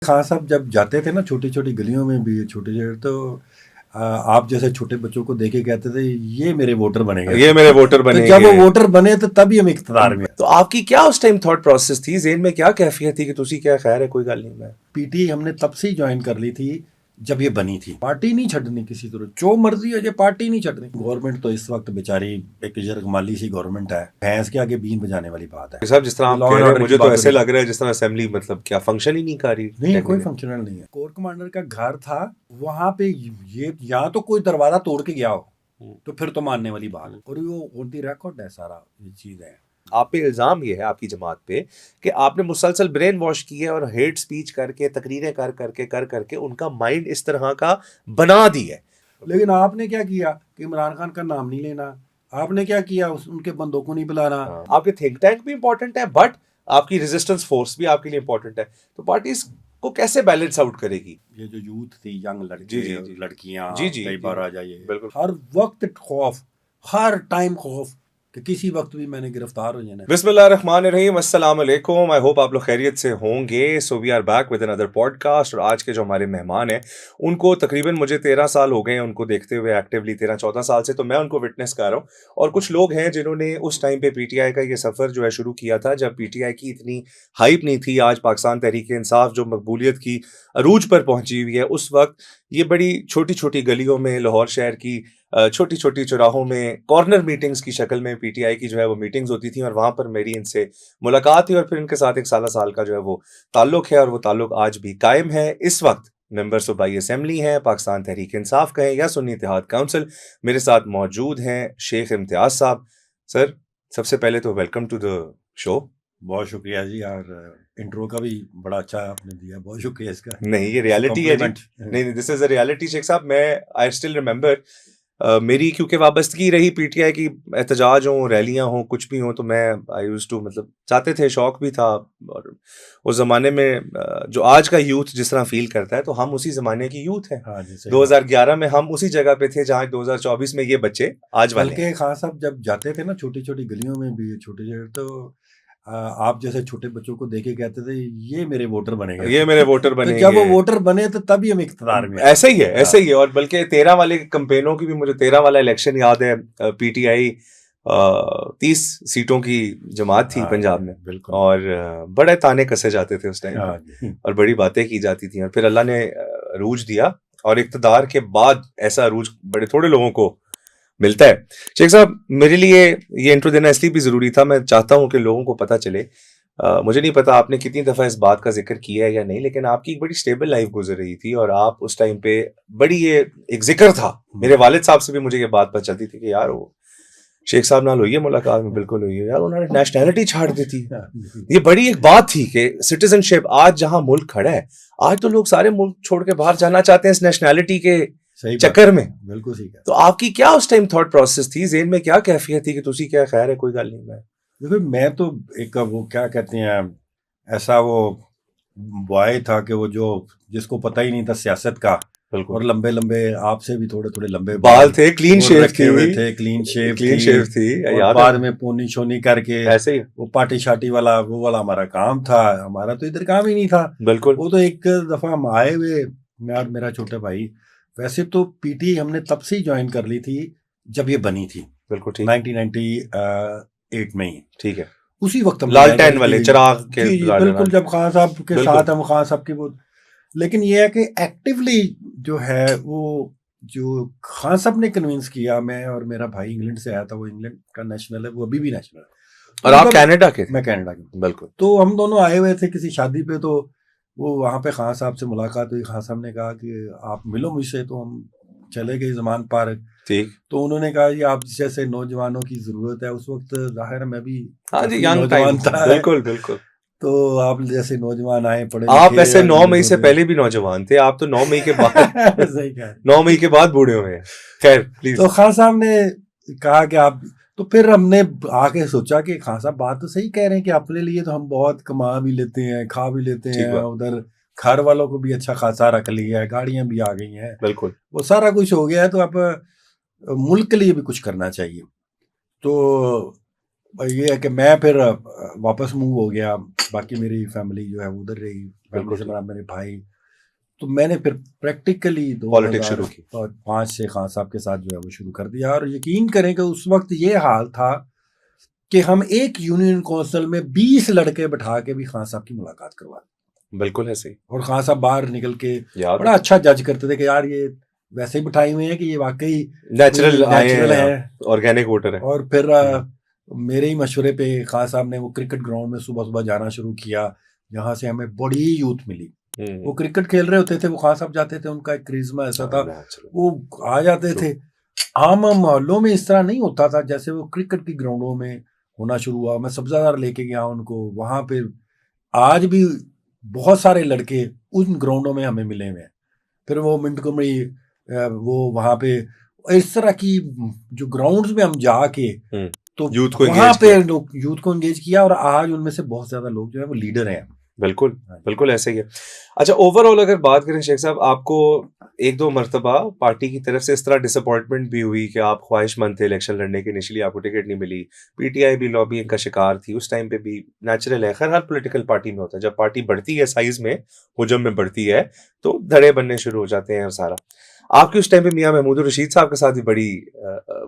खान साहब जब जाते थे ना छोटी छोटी गलियों में भी छोटे छोटे तो आप जैसे छोटे बच्चों को देखे कहते थे ये मेरे वोटर बनेंगे, ये मेरे वोटर तो बनेंगे। जब वो वोटर बने तो तभी हम इख्तियार में। तो आपकी क्या उस टाइम थॉट प्रोसेस थी, जेन में क्या कैफियत थी कि तुसी क्या खैर है कोई गल नहीं। मैं पीटी हमने तब से ही ज्वाइन कर ली थी जब ये बनी थी। पार्टी नहीं छड़नी किसी तरह, जो मर्जी है ये पार्टी नहीं छड़नी। गवर्नमेंट तो इस वक्त बेचारी एक जरगमाली सी गवर्नमेंट है, भैंस के आगे बीन बजाने वाली बात है। साहब जिस तरह आप लॉ कह एंड रहे हैं ऑर्डर मुझे की तो बात ऐसे हो रही लग रहा है जिस तरह असेंबली मतलब क्या फंक्शन ही नहीं कर रही। नहीं, कोई फंक्शनल नहीं है। कोर कमांडर का घर था वहां पे, ये या तो कोई दरवाजा तोड़ के गया हो तो फिर तो मानने वाली बात है, और वो ऑन दी रिकॉर्ड है सारा ये चीज है। आप पे इल्जाम ये है आपकी जमात पे कि आपने मुसलसल ब्रेन वॉश किया और हेट स्पीच करके तकरीरें कर करके उनका माइंड इस तरह का बना दिया है। लेकिन आपने क्या किया कि इमरान खान का नाम नहीं लेना, आपने क्या किया उनके बंदों को नहीं बुलाना। आपके थिंक टैंक भी इंपॉर्टेंट है बट आपकी रेजिस्टेंस फोर्स भी आपके लिए इंपॉर्टेंट है। तो पार्टी को कैसे बैलेंस आउट करेगी? ये जो यूथ थी, यंग लड़के लड़कियां, कई बार आ जाइए, बिल्कुल हर वक्त खौफ, हर टाइम खौफ कि किसी वक्त भी मैंने गिरफ्तार हो जाना। बिस्मिल्लाहिर्रहमानिर्रहीम, अस्सलाम वालेकुम। आई होप आप लोग खैरियत से होंगे। So we are back with another podcast. और आज के जो हमारे मेहमान हैं उनको तकरीबन मुझे 13 साल हो गए हैं उनको देखते हुए, एक्टिवली 13-14 साल से तो मैं उनको विटनेस कर रहा हूँ। और कुछ लोग हैं जिन्होंने उस टाइम पे पीटीआई का ये सफ़र जो है शुरू किया था जब पीटीआई की इतनी हाइप नहीं थी। आज पाकिस्तान तहरीक इंसाफ जो मकबूलियत की अरूज पर पहुंची हुई है, उस वक्त ये बड़ी छोटी छोटी गलियों में लाहौर शहर की छोटी छोटी चौराहों में कॉर्नर मीटिंग्स की शक्ल में पीटीआई की जो है वो मीटिंग्स होती थी। और वहाँ पर मेरी इनसे मुलाकात हुई और फिर इनके साथ एक साल का जो है वो ताल्लुक है और वो ताल्लुक आज भी कायम है। इस वक्त मेंबर्स ऑफ बाई असेंबली हैं, पाकिस्तान तहरीक इंसाफ कहें या सुन्नी इत्तेहाद काउंसिल। मेरे साथ मौजूद हैं शेख इम्तियाज साहब। सर सबसे पहले तो वेलकम टू द शो। बहुत शुक्रिया जी, और इंट्रो का भी बड़ा अच्छा आपने दिया, बहुत शुक्रिया इसका। नहीं ये रियलिटी है जी। नहीं this is a reality Sheikh sahab. मैं आई स्टिल रिमेंबर मेरी क्योंकि वाबस्तगी रही पीटीआई की, एहतजाज हों, रैलियां हों, कुछ भी हों, तो मैं आई यूज्ड टू मतलब चाहते थे, शौक भी था। और उस ज़माने में जो आज का यूथ जिस तरह फील करता है तो हम उसी ज़माने की यूथ हैं। हाँ 2011 में हम उसी जगह पे थे जहाँ 2024 में ये बच्चे आज वाले। बल्कि खान साहब जब जाते थे ना छोटी छोटी गलियों में भी छोटे छोटे, तो आप जैसे छोटे बच्चों को देखे कहते थे ये मेरे वोटर बनेंगे, ये मेरे वोटर तो बनेंगे। जब वो वोटर बने तो तभी हम इख्तियार में। ऐसा ही है, ऐसा ही है। और बल्कि 13 वाले कंपेनों की भी मुझे 13 वाला इलेक्शन याद है। पीटीआई 30 सीटों की जमात थी पंजाब में, बिल्कुल, और बड़े ताने कसे जाते थे उस टाइम पे और बड़ी बातें की जाती थी। और फिर अल्लाह ने अरूज दिया और इक़्तिदार के बाद ऐसा अरूज बड़े थोड़े लोगों को मिलता है। शेख साहब मेरे लिए ये इंट्रो देना इसलिए भी ज़रूरी था, मैं चाहता हूँ कि लोगों को पता चले। मुझे नहीं पता आपने कितनी दफ़ा इस बात का जिक्र किया है या नहीं, लेकिन आपकी एक बड़ी स्टेबल लाइफ गुजर रही थी और आप उस टाइम पे बड़ी ये एक जिक्र था। मेरे वालिद साहब से भी मुझे ये बात पता चलती थी कि यार वो शेख साहब नाल हुई है मुलाकात में, बिल्कुल हुई है यार, उन्होंने नेशनैलिटी छाड़ दी थी। ये बड़ी एक बात थी कि सिटीजनशिप, आज जहां मुल्क खड़ा है, आज तो लोग सारे मुल्क छोड़ के बाहर जाना चाहते हैं इस नेशनैलिटी के चक्कर में। बिल्कुल सही है। तो आपकी क्या उस टाइम थॉट प्रोसेस थी, जेन में क्या कैफियत थी कि तुसी क्या खैर है कोई गल नहीं। मैं देखो, मैं तो एक वो क्या कहते हैं, ऐसा वो बॉय था कि वो जो जिसको पता ही नहीं था सियासत का, और लंबे लंबे, आपसे भी थोड़े थोड़े लंबे बाल थे, क्लीन शेव थे, क्लीन शेव थी, और बाद में पोनी शोनी करके ऐसे ही वो पार्टी शाटी वाला वो वाला हमारा काम था। हमारा तो इधर काम ही नहीं था। बिल्कुल। वो तो एक दफा हम आए हुए, मैं और मेरा छोटा भाई। वैसे तो पीटी हमने तब से ही ज्वाइन कर ली थी जब ये बनी थी, बिल्कुल ठीक, 1998 में ही। ठीक है, उसी वक्त लालटेन वाले चिराग के, बिल्कुल, जब खान साहब के साथ हम खान साहब की वो। लेकिन ये है कि एक्टिवली जो है वो जो खान साहब ने कन्विंस किया, मैं और मेरा भाई इंग्लैंड से आया था, वो इंग्लैंड का नेशनल है, वो अभी भी नेशनल है। और आप कनाडा के? मैं कनाडा के। बिल्कुल। तो हम दोनों आए हुए थे किसी शादी पे, तो वो वहाँ पे खान साहब से मुलाकात हुई। खान साहब ने कहा कि आप मिलो मुझसे, तो हम चले गए जमान पार्क। ठीक। तो उन्होंने कहा कि आप जैसे नौजवानों की जरूरत है, उस वक्त जाहिर मैं भी हाँ जी यंग नौजवान था। बिल्कुल बिल्कुल। तो आप जैसे नौजवान आए, पढ़े आप ऐसे 9 मई से पहले भी नौजवान थे, आप तो 9 मई के बाद सही कहा, 9 मई के बाद बूढ़े हुए हैं। खैर प्लीज। तो खान साहब ने कहा कि आप, तो फिर हमने आके सोचा कि खान साहब बात तो सही कह रहे हैं कि अपने लिए तो हम बहुत कमा भी लेते हैं, खा भी लेते हैं, उधर घर वालों को भी अच्छा खासा रख लिया है, गाड़ियां भी आ गई हैं, बिल्कुल वो सारा कुछ हो गया है, तो अब मुल्क के लिए भी कुछ करना चाहिए। तो ये है कि मैं फिर वापस मूव हो गया बाकी मेरी फैमिली जो है वो उधर रही, फैमिली बिल्कुल से ठीक। बड़ा मेरे भाई। तो मैंने फिर प्रैक्टिकली पॉलिटिक्स शुरू की। 2005 से खान साहब के साथ जो है वो शुरू कर दिया। और यकीन करें कि उस वक्त ये हाल था कि हम एक यूनियन काउंसिल में 20 लड़के बैठा के भी खान साहब की मुलाकात करवा, बिल्कुल है सही, और खान साहब बाहर निकल के याद बड़ा है, अच्छा जज करते थे कि यार ये वैसे ही बिठाए हुए हैं कि ये वाकई नेचुरल आए नेचुरल हैं, है। ऑर्गेनिक वोटर है। और फिर मेरे ही मशवरे पे खान साहब ने वो क्रिकेट ग्राउंड में सुबह सुबह जाना शुरू किया, जहाँ से हमें बड़ी यूथ मिली। वो क्रिकेट खेल रहे होते थे, वो खान साहब जाते थे, उनका एक क्रिज्मा ऐसा था, वो आ जाते थे। आम मोहल्लों में इस तरह नहीं होता था जैसे वो क्रिकेट की ग्राउंडों में होना शुरू हुआ। मैं सब्जादार लेके गया उनको, वहां पे आज भी बहुत सारे लड़के उन ग्राउंडों में हमें मिले हुए हैं। फिर वो मिंटगोमरी, वो वहां पे इस तरह की जो ग्राउंड्स में हम जाके तो यूथ को वहां engage पे किया। लोग यूथ को एंगेज किया, और आज उनमें से बहुत ज्यादा लोग जो है वो लीडर हैं। बिल्कुल, बिल्कुल ऐसे ही है। अच्छा, ओवरऑल अगर बात करें शेख साहब, आपको एक दो मर्तबा पार्टी की तरफ से इस तरह डिसअपॉइंटमेंट भी हुई कि आप ख्वाहिशमंद थे इलेक्शन लड़ने की, इनिशियली आपको टिकट नहीं मिली, पीटीआई भी लॉबिंग का शिकार थी उस टाइम पे भी, नेचुरल है, खैर हर पॉलिटिकल पार्टी में होता है, जब पार्टी बढ़ती है साइज में, हुजम में बढ़ती है, तो धड़े बनने शुरू हो जाते हैं और सारा। आपकी उस टाइम पे मियां महमूद रशीद साहब के साथ भी बड़ी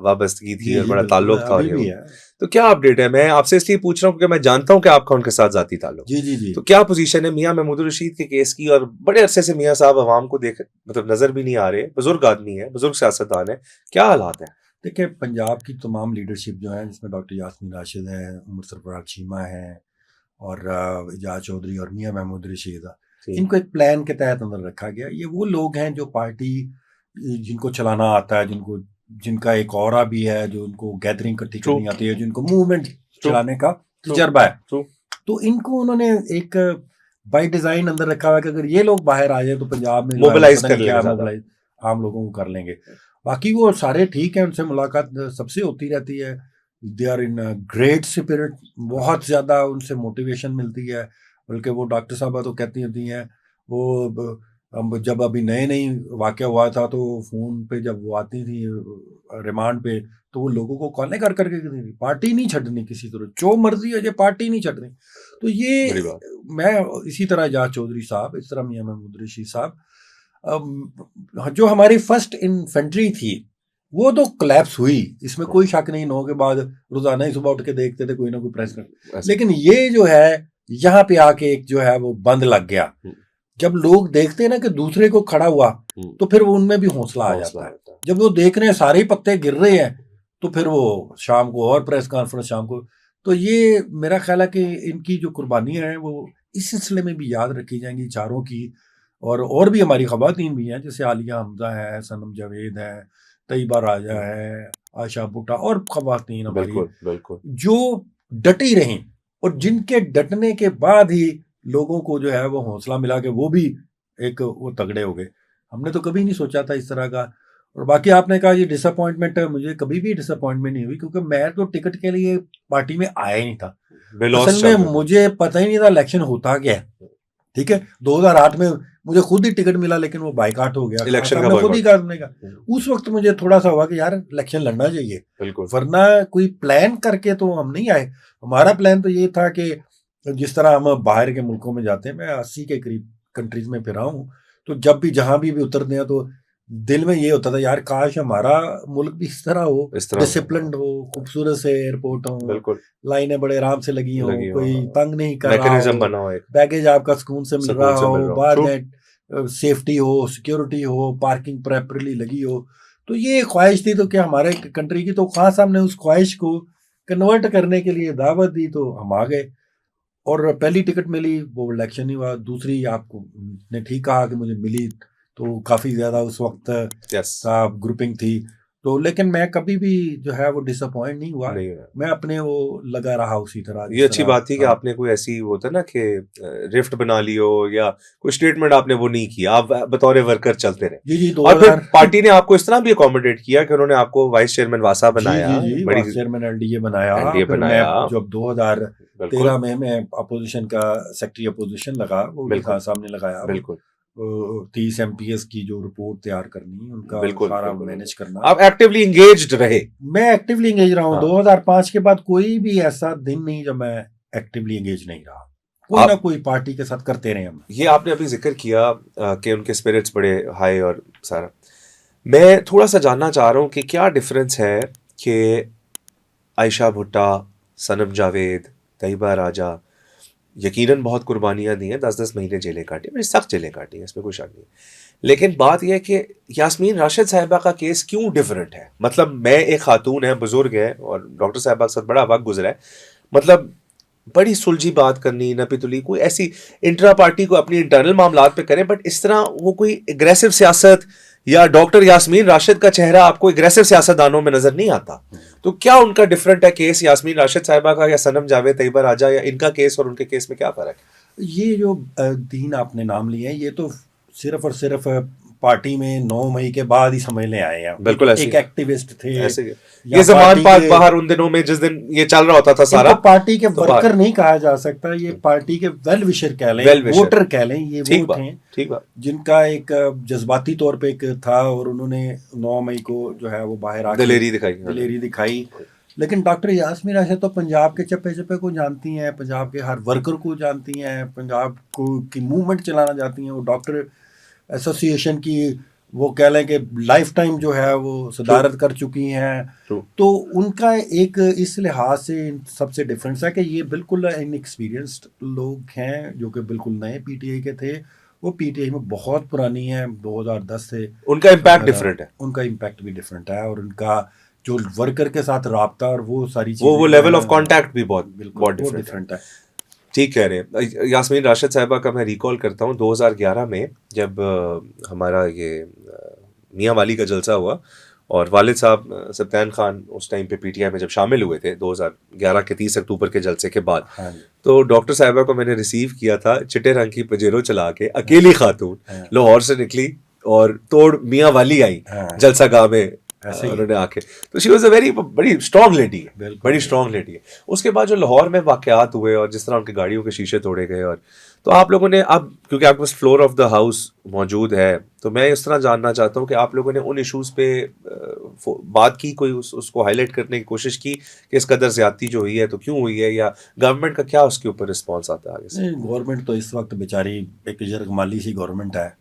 वाबस्तगी थी और बड़ा ताल्लुक था, और अभी भी ये है। तो क्या अपडेट है? मैं आपसे इसलिए पूछ रहा हूँ क्योंकि मैं जानता हूँ कि आपका उनके साथ जाती ताल्लुक। जी जी जी। तो क्या पोजीशन है मियां महमूद रशीद के केस की? और बड़े अरसे से मियां साहब अवाम को देख मतलब नजर भी नहीं आ रहे, बुजुर्ग आदमी है, बुजुर्ग सियासतदान है, क्या हालात है? देखिए, पंजाब की तमाम लीडरशिप जो है, जिसमें डॉक्टर यास्मीन राशिद है, उमर सरफराज चीमा है, और एजाज चौधरी और मियां महमूद रशीद, इनको एक प्लान के तहत अंदर रखा गया। ये वो लोग हैं जो पार्टी जिनको चलाना आता है, जिनका एक ऑरा भी है, जो उनको गैदरिंग इकट्ठी करनी आती है, जिनको मूवमेंट चलाने का तजर्बा है। तो इनको उन्होंने एक बाय डिजाइन अंदर रखा हुआ है कि अगर ये लोग बाहर आ जाए तो पंजाब में मोबिलाइज कर क्या लेंगे, मोबिलाइज आम लोगों को कर लेंगे। बाकी वो सारे ठीक है, उनसे मुलाकात सबसे होती रहती है। They are in great spirit, बहुत ज़्यादा उनसे मोटिवेशन मिलती है। बल्कि वो डॉक्टर साहबा तो कहती होती हैं, वो जब अभी नए नई वाक़या हुआ था तो फ़ोन पे जब वो आती थी रिमांड पे, तो वो लोगों को कॉलें कर करके कहती थी, पार्टी नहीं छड्डनी किसी तरह, जो मर्जी हो जाए पार्टी नहीं छड्डनी। तो ये मैं इसी तरह एजाज चौधरी साहब, इस तरह मियां महमूद रशीद साहब, जो हमारी फर्स्ट इन्फेंट्री थी वो तो कोलैप्स हुई, इसमें कोई शक नहीं। 9 के बाद रोजाना ही सुबह उठ के देखते थे कोई ना कोई प्रेस कर, लेकिन ये जो है यहाँ पे आके एक जो है वो बंद लग गया। जब लोग देखते हैं ना कि दूसरे को खड़ा हुआ, तो फिर वो उनमें भी हौसला आ जाता है। जब वो देख रहे हैं सारे ही पत्ते गिर रहे हैं, तो फिर वो शाम को और प्रेस कॉन्फ्रेंस शाम को। तो ये मेरा ख्याल है कि इनकी जो कुर्बानियां हैं वो इस सिलसिले में भी याद रखी जाएंगी चारों की। और भी हमारी खवातीन भी हैं, जैसे आलिया हमजा है, सनम जावेद है, तैयबा राजा है, आशा भुट्टा, और खवातीन हमारी जो डटी रहीं, और जिनके डटने के बाद ही लोगों को जो है वो हौसला मिला कि वो भी एक वो तगड़े हो गए। हमने तो कभी नहीं सोचा था इस तरह का। और बाकी आपने कहा ये डिसअपॉइंटमेंट है, मुझे कभी भी डिसअपॉइंटमेंट नहीं हुई, क्योंकि मैं तो टिकट के लिए पार्टी में आया ही नहीं था। असल में मुझे पता ही नहीं था इलेक्शन होता क्या है। ठीक है, 2008 में मुझे खुद ही टिकट मिला, लेकिन वो बाइकाट हो गया, इलेक्शन का खुद ही करने का। उस वक्त मुझे थोड़ा सा हुआ कि यार इलेक्शन लड़ना चाहिए, वरना कोई प्लान करके तो हम नहीं आए। हमारा प्लान तो ये था कि जिस तरह हम बाहर के मुल्कों में जाते हैं, मैं 80 के करीब कंट्रीज में फिरा हूँ, तो जब भी जहां भी उतरते हैं तो दिल में ये होता था यार काश हमारा मुल्क भी इस तरह हो, डिसिप्लिन्ड हो, खूबसूरत से एयरपोर्ट हो, लाइनें बड़े आराम से लगी हो, कोई तंग नहीं कर रहा हो, बैगेज आपका सुकून से मिल रहा हो, बाहर में सेफ्टी हो, सिक्योरिटी हो, पार्किंग प्रॉपर्ली लगी हो। तो ये ख्वाहिश थी तो क्या हमारे कंट्री की, तो खान साहब ने उस ख्वाहिश को कन्वर्ट करने के लिए दावत दी, तो हम आ गए। और पहली टिकट मिली, वो इलेक्शन ही हुआ। दूसरी आपको ने ठीक कहा कि मुझे मिली, तो काफ़ी ज़्यादा उस वक्त ग्रुपिंग थी। तो लेकिन मैं कभी भी जो है वो डिसअपॉइंट नहीं हुआ, मैं अपने वो लगा रहा उसी तरह। ये अच्छी बात थी कि आपने कोई ऐसी होता ना कि रिफ्ट बना ली हो या कोई स्टेटमेंट आपने वो नहीं किया, आप बतौर वर्कर चलते रहे। जी जी। और फिर पार्टी ने आपको इस तरह भी अकोमोडेट किया कि उन्होंने आपको वाइस चेयरमैन वासा बनाया, वाइस चेयरमैन एलडीए बनाया। जब 2013 में मैं अपोजिशन का सेक्रेटरी अपोजिशन लगा, वो खान साहब ने लगाया। बिल्कुल 30 MPS की जो रिपोर्ट तैयार करनी, उनका सारा मैनेज करना। आप एक्टिवली एंगेज्ड रहे? मैं एक्टिवली एंगेज रहा हूँ। 2005 के बाद कोई भी ऐसा दिन नहीं जब मैं एक्टिवली एंगेज नहीं रहा। कोई ना कोई पार्टी के साथ करते रहे हम। ये आपने अभी जिक्र किया कि उनके स्पिरिट्स बड़े हाई और सारा, मैं थोड़ा सा जानना चाह रहा हूँ कि क्या डिफरेंस है कि आयशा भुट्टा, सनम जावेद, तैयबा राजा, यकीनन बहुत कुर्बानियां दी हैं, 10-10 महीने जेलें काटी, बड़ी सख्त जेलें काटी हैं, इसमें कोई शक नहीं। लेकिन बात यह है कि यास्मीन राशिद साहिबा का केस क्यों डिफरेंट है? मतलब मैं एक खातून है, बुजुर्ग है, और डॉक्टर साहिबा के साथ बड़ा वक्त गुजरा है, मतलब बड़ी सुलझी बात करनी, न पितुली, कोई ऐसी इंट्रा पार्टी को अपनी इंटरनल मामलात पे करें, बट इस तरह वो कोई एग्रेसिव सियासत या डॉक्टर यास्मीन राशिद का चेहरा आपको एग्रेसिव सियासतदानों में नजर नहीं आता। तो क्या उनका डिफरेंट है केस यास्मीन राशिद साहिबा का, या सनम जावेद, तैयबा राजा, या इनका केस और उनके केस में क्या फर्क है? ये जो 3 आपने नाम लिए हैं, ये तो सिर्फ और सिर्फ पार्टी में 9 मई के बाद ही समझ ले आए हैं। बिल्कुल ऐसे एक एक्टिविस्ट थे, ऐसे ये जमान पाक बाहर उन दिनों में जिस दिन ये चल रहा होता था सारा, पार्टी के वर्कर नहीं कहा जा सकता, ये पार्टी के वेल विशर कह लें, वोटर कह लें, ये वो थे, ठीक बात, जिनका एक जज्बाती तौर पे एक था, और उन्होंने 9 मई को जो है वो बाहर आके दलेरी दिखाई। लेकिन डॉक्टर यास्मीन राशिद तो पंजाब के चप्पे चप्पे को जानती हैं, पंजाब के हर वर्कर को जानती हैं, पंजाब को की मूवमेंट चलाना चाहती हैं, वो डॉक्टर एसोसिएशन की वो कह लें कि लाइफ टाइम जो है वो सदारत कर चुकी हैं। तो उनका एक इस लिहाज से सबसे डिफरेंस है कि ये बिल्कुल इनएक्सपीरियंस्ड लोग हैं, जो कि बिल्कुल नए पीटीआई के थे। वो पीटीआई में बहुत पुरानी है, 2010 से उनका इम्पैक्ट डिफरेंट है, उनका इम्पैक्ट भी डिफरेंट है, और उनका जो वर्कर के साथ राब्ता और वो सारी चीजें, वो लेवल ऑफ कांटेक्ट भी बहुत डिफरेंट है। ठीक कह रहे हैं। यास्मीन राशिद साहिबा का मैं रिकॉल करता हूँ 2011 में, जब हमारा ये मियाँ वाली का जलसा हुआ, और वालिद साहब सब्तान खान उस टाइम पे पीटीआई में जब शामिल हुए थे 2011 के 30 अक्टूबर के जलसे के बाद, तो डॉक्टर साहिबा को मैंने रिसीव किया था चिट्टे रंग की पजेरो चला के, अकेली खातून लाहौर से निकली और तोड़ मियाँ वाली आई जलसा गाह में उन्होंने आके। तो शी वॉज अ बड़ी स्ट्रॉन्ग लेडी है, बड़ी स्ट्रॉन्ग लेडी है। उसके बाद जो लाहौर में वाकयात हुए और जिस तरह उनकी गाड़ियों के शीशे तोड़े गए, और तो आप लोगों ने, अब क्योंकि आपके पास फ्लोर ऑफ द हाउस मौजूद है, तो मैं इस तरह जानना चाहता हूँ कि आप लोगों ने उन इशूज़ पे बात की, कोई उसको हाईलाइट करने की कोशिश की कि इस कदर ज्यादती जो हुई है तो क्यों हुई है, या गवर्नमेंट का क्या उसके ऊपर रिस्पॉन्स आता है आगे से? गवर्नमेंट तो इस वक्त बेचारी एक यरगमाली सी गवर्नमेंट है।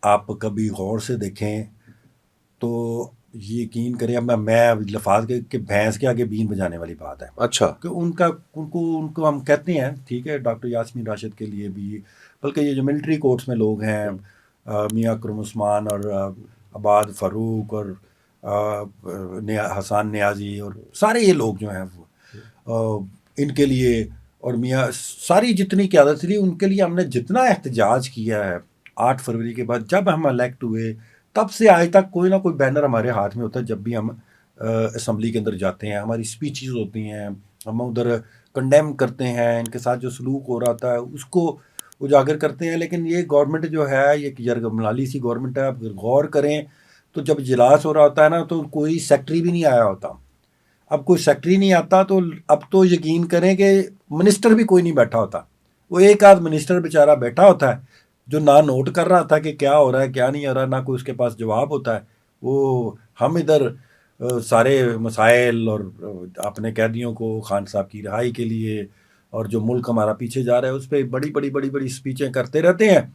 आप कभी गौर से देखें तो यकीन करें, अब मैं लफाज के भैंस के आगे बीन बजाने वाली बात है। अच्छा, कि उनको हम कहते हैं, ठीक है, डॉक्टर यास्मीन राशिद के लिए भी, बल्कि ये जो मिलिट्री कोर्ट्स में लोग हैं, मियाँ अकरम उस्मान और आबाद फ़ारूक और हसन नियाजी और सारे ये लोग जो हैं वो इनके लिए, और मियाँ सारी जितनी क़यादत थी उनके लिए हमने जितना एहतजाज किया है 8 फरवरी के बाद जब हम इलेक्ट हुए, तब से आज तक कोई ना कोई बैनर हमारे हाथ में होता है। जब भी हम असम्बली के अंदर जाते हैं, हमारी स्पीचेस होती हैं, हम उधर कंडेम करते हैं, इनके साथ जो सलूक हो रहा था उसको उजागर करते हैं। लेकिन ये गवर्नमेंट जो है, ये यरगमाली सी गवर्नमेंट है। आप गौर करें तो जब इजलास हो रहा होता है ना, तो कोई सेक्रेटरी भी नहीं आया होता। अब कोई सेक्रेटरी नहीं आता तो अब तो यकीन करें कि मिनिस्टर भी कोई नहीं बैठा होता। वो एक आध मिनिस्टर बेचारा बैठा होता है जो ना नोट कर रहा था कि क्या हो रहा है क्या नहीं हो रहा, ना कोई उसके पास जवाब होता है। वो हम इधर सारे मसाइल और अपने कैदियों को, खान साहब की रिहाई के लिए, और जो मुल्क हमारा पीछे जा रहा है उस पर बड़ी स्पीचें करते रहते हैं,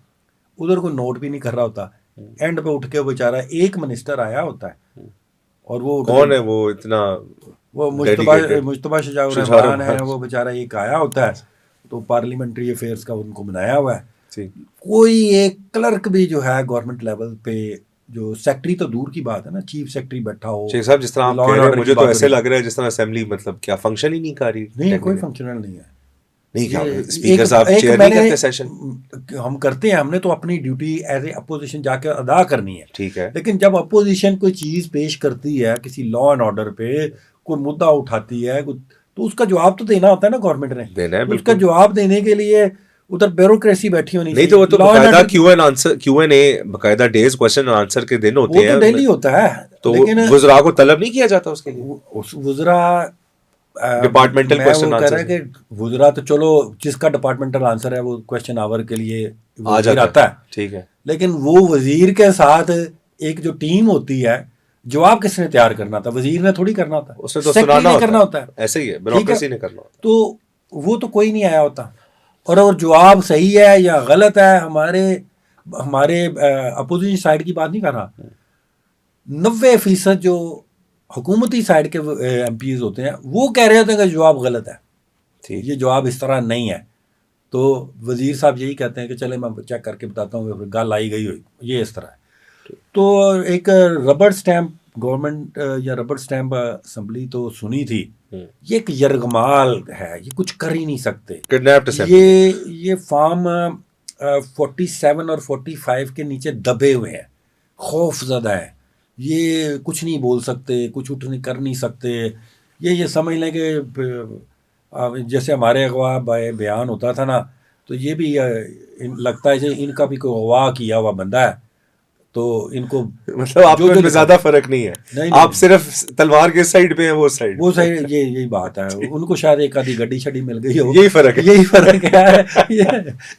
उधर कोई नोट भी नहीं कर रहा होता। एंड पे उठ के बेचारा एक मिनिस्टर आया होता है, और वो कौन है वो इतना, वो मुश्तबा शजाउर रहमान है, वो बेचारा एक आया होता है, तो पार्लियामेंट्री अफेयर्स का उनको बनाया हुआ है। कोई एक क्लर्क भी जो है गवर्नमेंट लेवल पे, जो सेक्रेटरी तो दूर की बात है ना, चीफ सेक्रेटरी बैठा हो। शेख साहब जिस तरह आप कह रहे हैं, मुझे तो ऐसे लग रहा है जिस तरह असेंबली मतलब क्या फंक्शन ही नहीं कर रही। नहीं, कोई फंक्शनल नहीं है। नहीं, क्या स्पीकर साहब चेयर नहीं करते सेशन? हम करते हैं, हमने तो अपनी ड्यूटी एज ए अपोजिशन जाकर अदा करनी है, ठीक है। लेकिन जब अपोजिशन कोई चीज पेश करती है, किसी लॉ एंड ऑर्डर पे कोई मुद्दा उठाती है, तो उसका जवाब तो देना होता है ना गवर्नमेंट ने। देना है, उसका जवाब देने के लिए उधर ब्यूरोक्रेसी बैठी होनी नहीं, तो वो तो बकायदा Q&A बकायदा डेज क्वेश्चन और आंसर के दिन होते हैं, वो तो डेली होता है। तो लेकिन वुज़रा को तलब नहीं किया जाता उसके लिए? वुज़रा डिपार्टमेंटल क्वेश्चन आंसर है कि वुज़रा तो चलो जिसका डिपार्टमेंटल आंसर है वो क्वेश्चन आवर के लिए आ जाता है, ठीक है। लेकिन वो वजीर के साथ एक जो टीम होती है, जवाब किसने तैयार करना था? वजीर ने थोड़ी करना होता है, उसने तो सुनाना करना होता है। ऐसे ही है, ब्यूरोक्रेसी ने करना होता है। तो वो तो कोई नहीं आया होता। और जवाब सही है या गलत है, हमारे हमारे अपोजिशन साइड की बात नहीं कर रहा, 90% जो हुकूमती साइड के MPs होते हैं वो कह रहे होते हैं कि जवाब गलत है, ठीक। ये जवाब इस तरह नहीं है। तो वजीर साहब यही कहते हैं कि चले मैं चेक करके बताता हूँ, गल आई गई हुई ये इस तरह है। तो एक रबर स्टैम्प गवर्नमेंट या रबर स्टैम्प असम्बली तो सुनी थी, ये एक यरगमाल है, ये कुछ कर ही नहीं सकते। Kidnapped assembly. ये फॉर्म 47 और 45 के नीचे दबे हुए हैं, खौफ ज़दा है, ये कुछ नहीं बोल सकते, कुछ उठ नहीं कर नहीं सकते। ये समझ लें कि जैसे हमारे अगवा बयान होता था ना, तो ये भी लगता है कि इनका भी कोई अगवा किया हुआ बंदा है, तो इनको मतलब आपको जो इनमें लिखा ज्यादा फर्क नहीं है, नहीं आप नहीं सिर्फ तलवार के साइड पे हैं, वो साइड वो सही, यही बात है। उनको शायद एक आधी गड्डी शड्डी मिल गई हो, यही फर्क है। यही फर्क है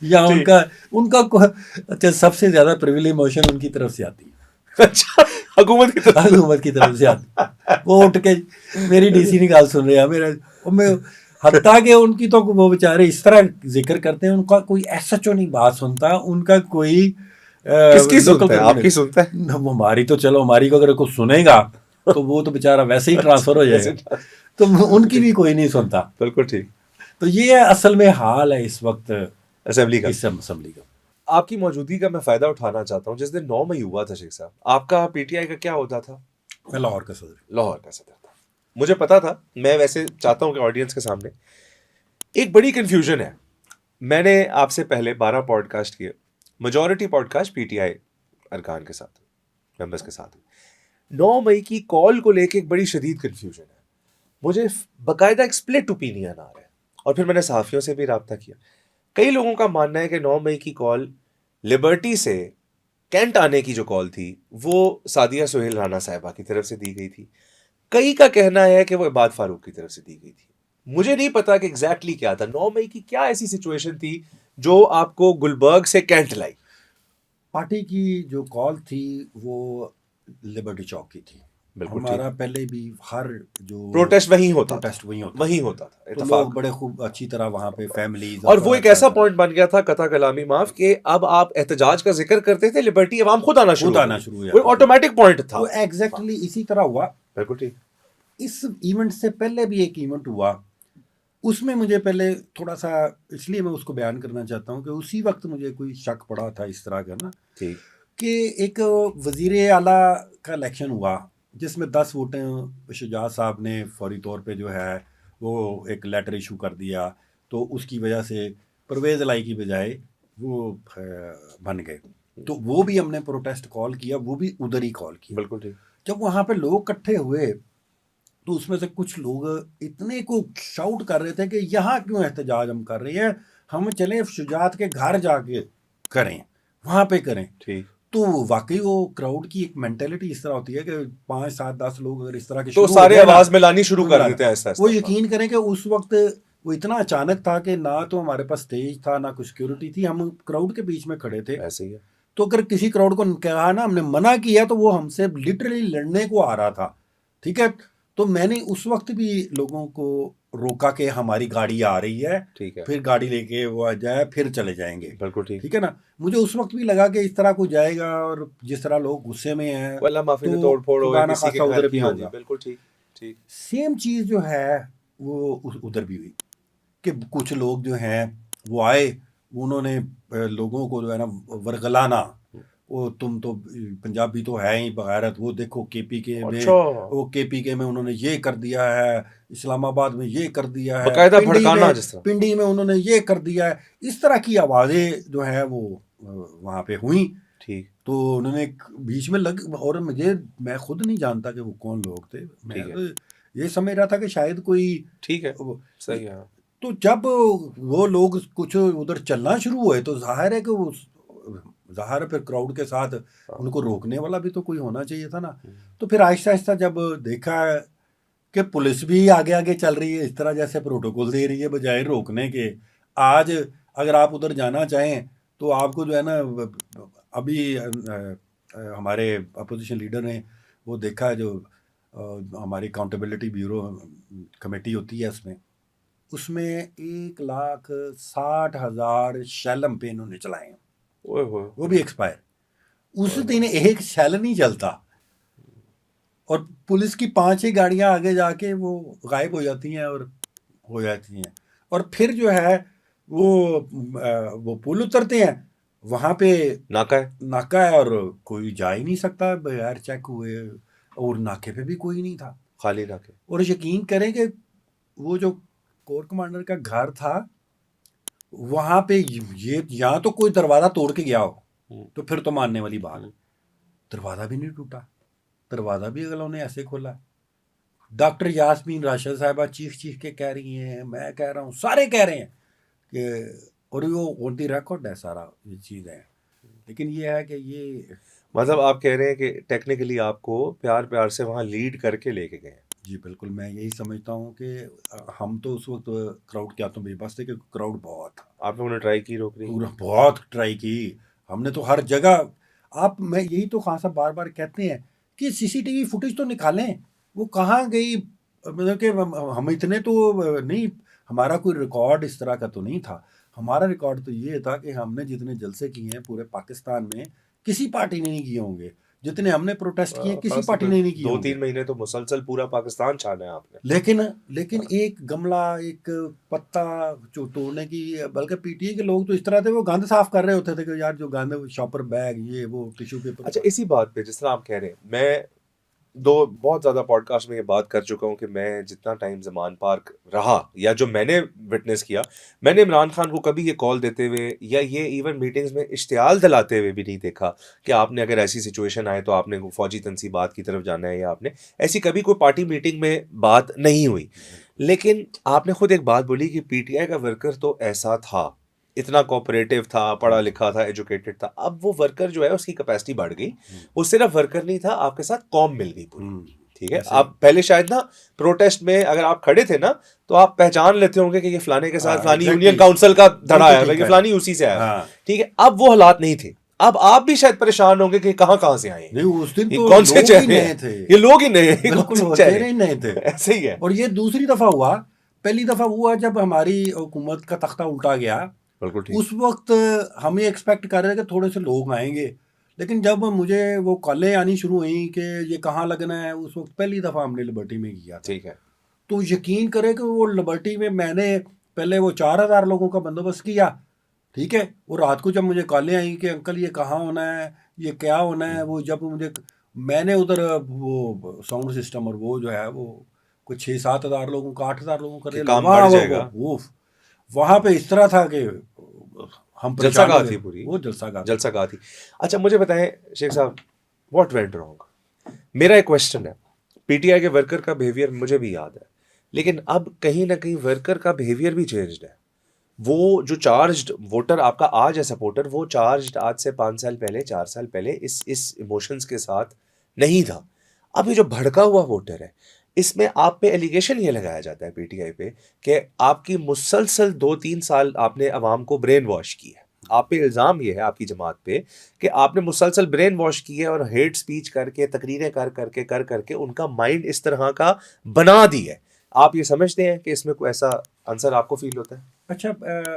या ठीक। उनका अच्छा, सबसे ज्यादा प्रिविलेज मोशन उनकी तरफ से आती है। अच्छा, हुकूमत की तरफ से। हुकूमत की तरफ से आती है। वो उठ के मेरी डीसी की गाल सुन रहे हैं मेरे, मैं हत्ता के उनकी तो वो बेचारे इस तरह जिक्र करते हैं, उनका कोई SHO नहीं बात सुनता, उनका कोई किसकी लोकल सुनता है, आपकी सुनता है? हमारी तो चलो, हमारी को अगर कुछ सुनेगा तो वो तो बेचारा वैसे ही ट्रांसफर हो जाएगा, तो उनकी भी कोई नहीं सुनता। बिल्कुल ठीक। तो ये असल में हाल है इस वक्त असेंबली का। इस असेंबली का। आपकी मौजूदगी का मैं फायदा उठाना चाहता हूँ। जिस दिन 9 मई हुआ था शेख साहब, आपका PTI का क्या होता था? मैं लाहौर का सदर, लाहौर का सदर था। मुझे पता था, मैं वैसे चाहता हूँ कि ऑडियंस के सामने एक बड़ी कंफ्यूजन है। मैंने आपसे पहले 12 पॉडकास्ट किए, मेजॉरिटी पॉडकास्ट PTI अरकान के साथ, मेंबर्स के साथ। 9 मई की कॉल को लेके एक बड़ी शदीद कंफ्यूजन है, मुझे बाकायदा एक स्प्लिट ओपिनियन आ रहा है। और फिर मैंने सहाफ़ियों से भी रब्ता किया। कई लोगों का मानना है कि 9 मई की कॉल लिबर्टी से कैंट आने की जो कॉल थी वो सादिया सोहेल राना साहिबा की तरफ से दी गई थी। कई का कहना है कि वो इबाद फारूक की तरफ से दी गई थी। मुझे नहीं पता कि एग्जैक्टली क्या था। 9 मई की क्या ऐसी सिचुएशन थी जो आपको गुलबर्ग से कैंट लाई? पार्टी की जो कॉल थी वो लिबर्टी चौक की थी। बिल्कुल हमारा पहले भी हर जो प्रोटेस्ट वहीं होता प्रोटेस्ट वहीं होता वहीं होता था, तो इत्तेफाक। लोग बड़े खूब अच्छी तरह वहाँ पे फैमिलीज और वो एक ऐसा पॉइंट बन गया था, कथा कलामी माफ, कि अब आप एहतजाज का जिक्र करते थे, लिबर्टी अवाम खुद आना शुरू हो वो ऑटोमेटिक पॉइंट था। तो एग्जैक्टली इसी तरह हुआ। बिल्कुल ठीक। इस इवेंट से पहले भी एक इवेंट हुआ, उसमें मुझे पहले थोड़ा सा, इसलिए मैं उसको बयान करना चाहता हूँ कि उसी वक्त मुझे कोई शक पड़ा था इस तरह का ना, ठीक। कि एक वजीर आला का इलेक्शन हुआ जिसमें 10 वोटें शुजात साहब ने फौरी तौर पे जो है वो एक लेटर इशू कर दिया, तो उसकी वजह से परवेज़ लाई की बजाय वो बन गए। तो वो भी हमने प्रोटेस्ट कॉल किया, वो भी उधर ही कॉल किया। बिल्कुल ठीक। जब वहाँ पे लोग इकट्ठे हुए तो उसमें से कुछ लोग इतने को शाउट कर रहे थे कि यहाँ क्यों एहतजाज हम कर रहे हैं, हम चलें शुजात के घर जाके करें, वहाँ पे करें। ठीक। तो वाकई वो क्राउड की एक मेंटेलिटी इस तरह होती है कि 5 7 10 लोग अगर इस तरह के तो शुरू सारे हो गए ना, आवाज मिलानी शुरू तो कर मिलाना। देते हैं ऐसा वो यकीन करें कि उस वक्त वो इतना अचानक था कि ना तो हमारे पास स्टेज था ना कुछ सिक्योरिटी थी, हम क्राउड के बीच में खड़े थे। ऐसे ही है। तो अगर किसी क्राउड को कहा ना, हमने मना किया तो वो हमसे लिटरली लड़ने को आ रहा था। ठीक है, तो मैंने उस वक्त भी लोगों को रोका कि हमारी गाड़ी आ रही है, ठीक है। फिर गाड़ी लेके वो आ जाए, फिर चले जाएंगे। बिल्कुल ठीक। ठीक है ना, मुझे उस वक्त भी लगा कि इस तरह को जाएगा और जिस तरह लोग गुस्से में हैं वल्ला माफी तो ने तोड़ फोड़ हो गया खुदा ना किसी के खासा घर उधर की। भी हाँ जी, होगा। बिल्कुल ठीक। ठीक। सेम चीज़ जो है वो उधर भी हुई कि कुछ लोग जो हैं वो आए, उन्होंने लोगों को जो है ना वरगलाना, वो तुम तो पंजाबी तो है ही बगैरत, वो देखो KPK में, अच्छा। वो KPK में उन्होंने ये कर दिया है, इस्लामाबाद में ये कर दिया है, बकायदा भड़काना जिस तरह। पिंडी में उन्होंने ये कर दिया है। इस तरह की आवाज़ें जो है वो वहाँ पे हुई। ठीक। तो उन्होंने बीच में लग, और मैं खुद नहीं जानता कि वो कौन लोग थे, मैं तो ये समझ रहा था कि शायद कोई। ठीक है, सही है। तो जब वो लोग कुछ उधर चलना शुरू हुए तो जाहिर है कि वो ज़ाहिर है फिर क्राउड के साथ उनको रोकने वाला भी तो कोई होना चाहिए था ना। तो फिर आहिस्ता आहिस्ता जब देखा कि पुलिस भी आगे आगे चल रही है, इस तरह जैसे प्रोटोकॉल दे रही है बजाय रोकने के। आज अगर आप उधर जाना चाहें तो आपको जो है ना, अभी हमारे अपोजिशन लीडर ने वो देखा है, जो हमारी अकाउंटेबिलिटी ब्यूरो कमेटी होती है, इसमें उसमें 1,60,000 शैलम पे इन्होंने चलाए हैं, ओए होए वो भी एक्सपायर। उस दिन एक शैल नहीं जलता और पुलिस की 5 ही गाड़ियां आगे जाके वो गायब हो जाती हैं और हो जाती हैं। और फिर जो है वो पुल उतरते हैं, वहां पे नाका है नाका है और कोई जा ही नहीं सकता बगैर चेक हुए, और नाके पे भी कोई नहीं था। खाली नाके और यकीन करें कि वो जो कोर कमांडर का घर था वहां पे ये या तो कोई दरवाजा तोड़ के गया हो तो फिर तो मानने वाली बात, दरवाजा भी नहीं टूटा, दरवाजा भी अगलों ने ऐसे खोला। डॉक्टर यास्मीन राशिद साहिबा चीख चीख के कह रही हैं, मैं कह रहा हूँ, सारे कह रहे हैं कि, और वो ऑन दी रिकॉर्ड है सारा ये चीज़ है। लेकिन ये है कि ये मतलब आप कह रहे हैं कि टेक्निकली आपको प्यार प्यार से वहां लीड करके लेके गए। जी बिल्कुल, मैं यही समझता हूँ कि हम तो उस वक्त क्राउड क्या तो बेबस थे कि क्राउड बहुत था। आपने उन्हें ट्राई की रोकने की? पूरा बहुत ट्राई की हमने तो हर जगह। मैं यही तो खान साहब बार बार कहते हैं कि सीसीटीवी फुटेज तो निकालें, वो कहाँ गई। मतलब कि हम इतने तो नहीं, हमारा कोई रिकॉर्ड इस तरह का तो नहीं था। हमारा रिकॉर्ड तो ये था कि हमने जितने जलसे किए हैं पूरे पाकिस्तान में किसी पार्टी ने नहीं किए होंगे, जितने हमने प्रोटेस्ट किए किसी खास पार्टी ने नहीं किए दो होंगे। 3 महीने तो मुसलसल पूरा पाकिस्तान छाना है आपने। लेकिन एक गमला, एक पत्ता जो तोड़ने की, बल्कि पीटीए के लोग तो इस तरह थे वो गंद साफ कर रहे होते थे कि यार जो गंद शॉपर बैग ये वो टिश्यू पेपर। अच्छा, इसी बात पे जिस तरह आप कह रहे हैं, मैं बहुत ज़्यादा पॉडकास्ट में ये बात कर चुका हूँ कि मैं जितना टाइम ज़मान पार्क रहा या जो मैंने विटनेस किया, मैंने इमरान खान को कभी ये कॉल देते हुए या ये इवन मीटिंग्स में इश्तियाल दिलाते हुए भी नहीं देखा कि आपने अगर ऐसी सिचुएशन आए तो आपने फौजी तनसीबात की तरफ जाना है, या आपने ऐसी कभी कोई पार्टी मीटिंग में बात नहीं हुई। लेकिन आपने खुद एक बात बोली कि पीटीआई का वर्कर तो ऐसा था, इतना कोऑपरेटिव था, पढ़ा लिखा था, एजुकेटेड था। अब वो वर्कर जो है उसकी कैपेसिटी बढ़ गई, वो सिर्फ वर्कर नहीं था, आपके साथ कौम मिल गई पूरी। ठीक है, ऐसे आप पहले शायद ना प्रोटेस्ट में अगर आप खड़े थे ना तो आप पहचान लेते होंगे कि ये फलाने के साथ हाँ, फलानी exactly. यूनियन काउंसिल का धड़ा बिल्कुल है, ठीक ये है। फलानी उसी से आया है। हाँ। ठीक है, अब वो हालात नहीं थे। अब आप भी शायद परेशान होंगे कि कहाँ से आए हैं, नहीं उस दिन ये तो कौन से लोग ही चेहरे नए हैं, थे, ये लोग ही नए हैं, ये कौन बिल्कुल से वो चेहरे चेहरे ही नए थे। ऐसे ही है। और ये दूसरी दफा हुआ, पहली दफा हुआ जब हमारी हुकूमत का तख्ता उल्टा गया, बिल्कुल ठीक। उस वक्त हम ये एक्सपेक्ट कर रहे थे कि थोड़े से लोग आएंगे, लेकिन जब मुझे वो कॉलें आनी शुरू हुई कि ये कहाँ लगना है, उस वक्त पहली दफ़ा हमने लिबर्टी में किया था। ठीक है, तो यकीन करें कि वो लिबर्टी में मैंने पहले वो 4,000 लोगों का बंदोबस्त किया, ठीक है। वो रात को जब मुझे कॉलें आई कि अंकल ये कहाँ होना है, ये क्या होना है, वो जब मैंने उधर वो साउंड सिस्टम और वो जो है वो कुछ 6-7 हज़ार लोगों का 8,000 लोगों का कि काम बढ़ जाएगा। वहाँ पे इस तरह था कि हम जलसा परेशान हो गाह गए। थी पूरी, वो जलसा जलसा गाह थी। अच्छा, मुझे बताएं शेख साहब, व्हाट वेंट रॉन्ग? मेरा एक क्वेश्चन है, पीटीआई के वर्कर का बिहेवियर मुझे भी याद है, लेकिन अब कहीं ना कहीं वर्कर का बिहेवियर भी चेंज्ड है। वो जो चार्ज्ड वोटर आपका आज है सपोर्टर, वो चार्ज्ड आज से 5 साल पहले 4 साल पहले इस इमोशंस के साथ नहीं था। अब ये जो भड़का हुआ वोटर है, इसमें आप पे एलिगेशन ये लगाया जाता है पीटीआई पे कि आपकी मुसलसल 2-3 साल आपने अवाम को ब्रेन वॉश किया है। आप पे इल्ज़ाम ये है आपकी जमात पे कि आपने मुसलसल ब्रेन वॉश किया है और हेट स्पीच करके, तकरीरें कर करके उनका माइंड इस तरह का बना दिया है। आप ये समझते हैं कि इसमें कोई ऐसा आंसर आपको फील होता है? अच्छा,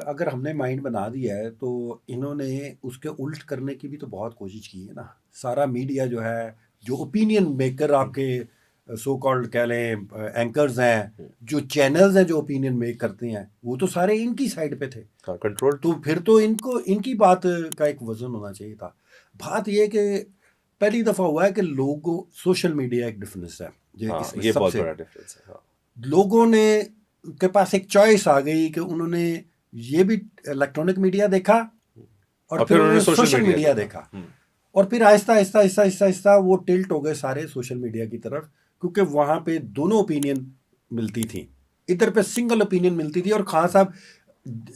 अगर हमने माइंड बना दिया है तो इन्होंने उसके उल्ट करने की भी तो बहुत कोशिश की है ना। सारा मीडिया जो है, जो ओपिनियन मेकर आपके सो कॉल्ड कह लें एंकर्स हैं, जो चैनल्स हैं जो ओपिनियन मेक करते हैं, वो तो सारे इनकी साइड पे थे, कंट्रोल। तो फिर तो इनकी बात का एक वजन होना चाहिए था। बात यह कि पहली दफ़ा हुआ है कि लोगों, सोशल मीडिया एक डिफरेंस है ये बहुत बड़ा डिफरेंस है। लोगों ने के पास एक चॉइस आ गई कि उन्होंने ये भी इलेक्ट्रॉनिक मीडिया देखा और फिर उन्होंने सोशल मीडिया देखा, और फिर आहिस्ता आहिस्ता आहिस्ता आहिस्ता आहिस्ता वो टिल्ट हो गए सारे सोशल मीडिया की तरफ, क्योंकि वहाँ पे दोनों ओपिनियन मिलती थी। इधर पे सिंगल ओपिनियन मिलती थी, और खान साहब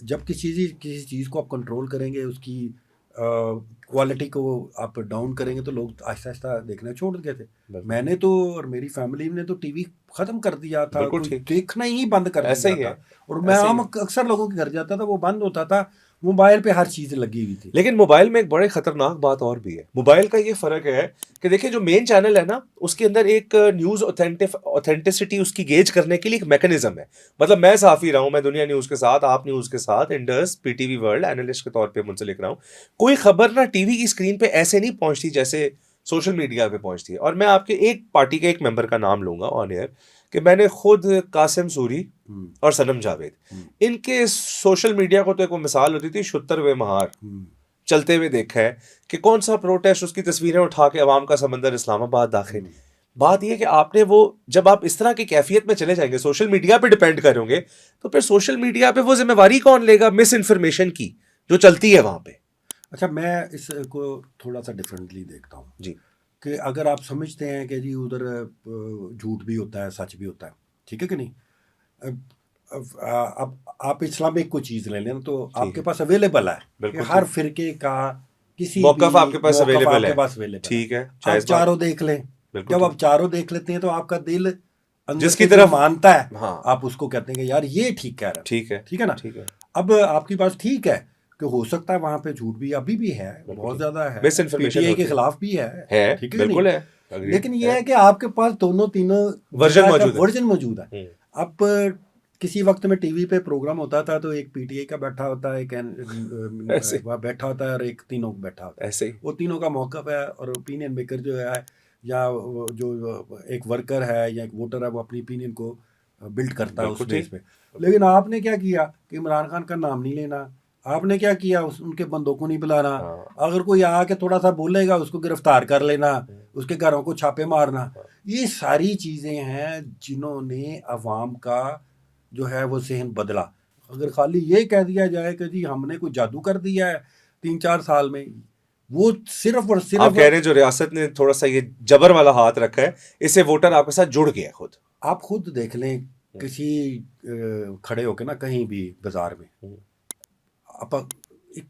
जब किसी चीज़ को आप कंट्रोल करेंगे, उसकी क्वालिटी को आप डाउन करेंगे, तो लोग आहिस्ता आहिस्ता देखना छोड़ गए थे। मैंने तो और मेरी फैमिली ने तो टीवी ख़त्म कर दिया था, कोई देखना ही बंद कर दिया था। और मैं अक्सर लोगों के घर जाता था, वो बंद होता था, मोबाइल पे हर चीज़ लगी हुई थी। लेकिन मोबाइल में एक बड़े खतरनाक बात और भी है। मोबाइल का ये फ़र्क है कि देखिए जो मेन चैनल है ना, उसके अंदर एक न्यूज़ ऑथेंटिसिटी उसकी गेज करने के लिए एक मैकेनिज़्म है। मतलब मैं सहाफ़ी रहा हूँ, मैं दुनिया न्यूज़ के साथ, आप न्यूज़ के साथ, इंडस, पीटीवी वर्ल्ड एनालिस्ट के तौर पे मुंसलिक रहा हूँ। कोई खबर ना टीवी की स्क्रीन पे ऐसे नहीं पहुँचती जैसे सोशल मीडिया पे पहुँचती है। और मैं आपके एक पार्टी के एक मेंबर का नाम लूँगा ऑन एयर कि मैंने खुद कासिम सूरी और सनम जावेद, इनके सोशल मीडिया को तो एक वो मिसाल होती थी शुतर वे महार चलते हुए देखा है कि कौन सा प्रोटेस्ट, उसकी तस्वीरें उठा के अवाम का समंदर इस्लामाबाद दाखिल। बात यह कि आपने वो, जब आप इस तरह की कैफियत में चले जाएंगे, सोशल मीडिया पे डिपेंड करोगे, तो फिर सोशल मीडिया पे वो जिम्मेवारी कौन लेगा मिस इन्फॉर्मेशन की जो चलती है वहां पे। अच्छा, मैं इसको थोड़ा सा डिफरेंटली देखता हूँ जी, कि अगर आप समझते हैं कि जी उधर झूठ भी होता है, सच भी होता है, ठीक है कि नहीं। अब आप इस्लामिक कोई चीज़ ले लें तो आपके पास अवेलेबल है कि बिल्कुल हर ठीक। फिरके का किसी भी मौकफ आपके पास मौकफ अवेलेबल आपके है, पास अवेलेबल है। ठीक है, आप जायज़ बात, चारों देख लें। बिल्कुल जब ठीक। आप चारों देख लेते हैं तो आपका दिल अंदर जिसकी से जो तरफ, मानता है, हाँ, आप उसको कहते हैं कि यार ये ठीक कह रहा है, ठीक है, ठीक है ना। ठीक है, अब आपकी बात ठीक है कि हो सकता है वहां पे झूठ भी अभी भी है, बिल्कुल बहुत ठीक। ज्यादा है, मिस इन्फॉर्मेशन पीटीआई के होती खिलाफ भी है, ठीक है कि नहीं। बिल्कुल है, अग्रीड लेकिन ये है, है कि आपके पास दोनों तीनों वर्जन जगह का मौजूद है। वर्जन मौजूद है। अब किसी वक्त में टीवी पे प्रोग्राम होता था तो एक पीटीआई का बैठा होता है, एक ऐसे वहाँ बैठा होता है और एक तीनों बैठा होता है। ऐसे ही, वो तीनों का मौक़िफ़ है और ओपिनियन मेकर जो है या वो जो एक वर्कर है या एक वोटर है, वो अपनी ओपिनियन को बिल्ड करता है उस बिल्कुल बेस ठीक, पे। लेकिन आपने क्या किया कि इमरान खान का नाम नहीं लेना, आपने क्या किया उनके बंदों को नहीं बुलाना, हाँ, अगर कोई आके थोड़ा सा बोलेगा उसको गिरफ्तार कर लेना, उसके घरों को छापे मारना। हाँ। ये सारी चीज़ें हैं जिन्होंने अवाम का जो है वो ज़हन बदला। अगर खाली ये कह दिया जाए कि जी हमने कोई जादू कर दिया है 3-4 साल में, वो सिर्फ और आप सिर्फ कह रहे हैं जो रियासत ने थोड़ा सा ये जबर वाला हाथ रखा है, इससे वोटर आपके साथ जुड़ गया खुद। आप खुद देख लें किसी खड़े होके ना कहीं भी बाजार में, आप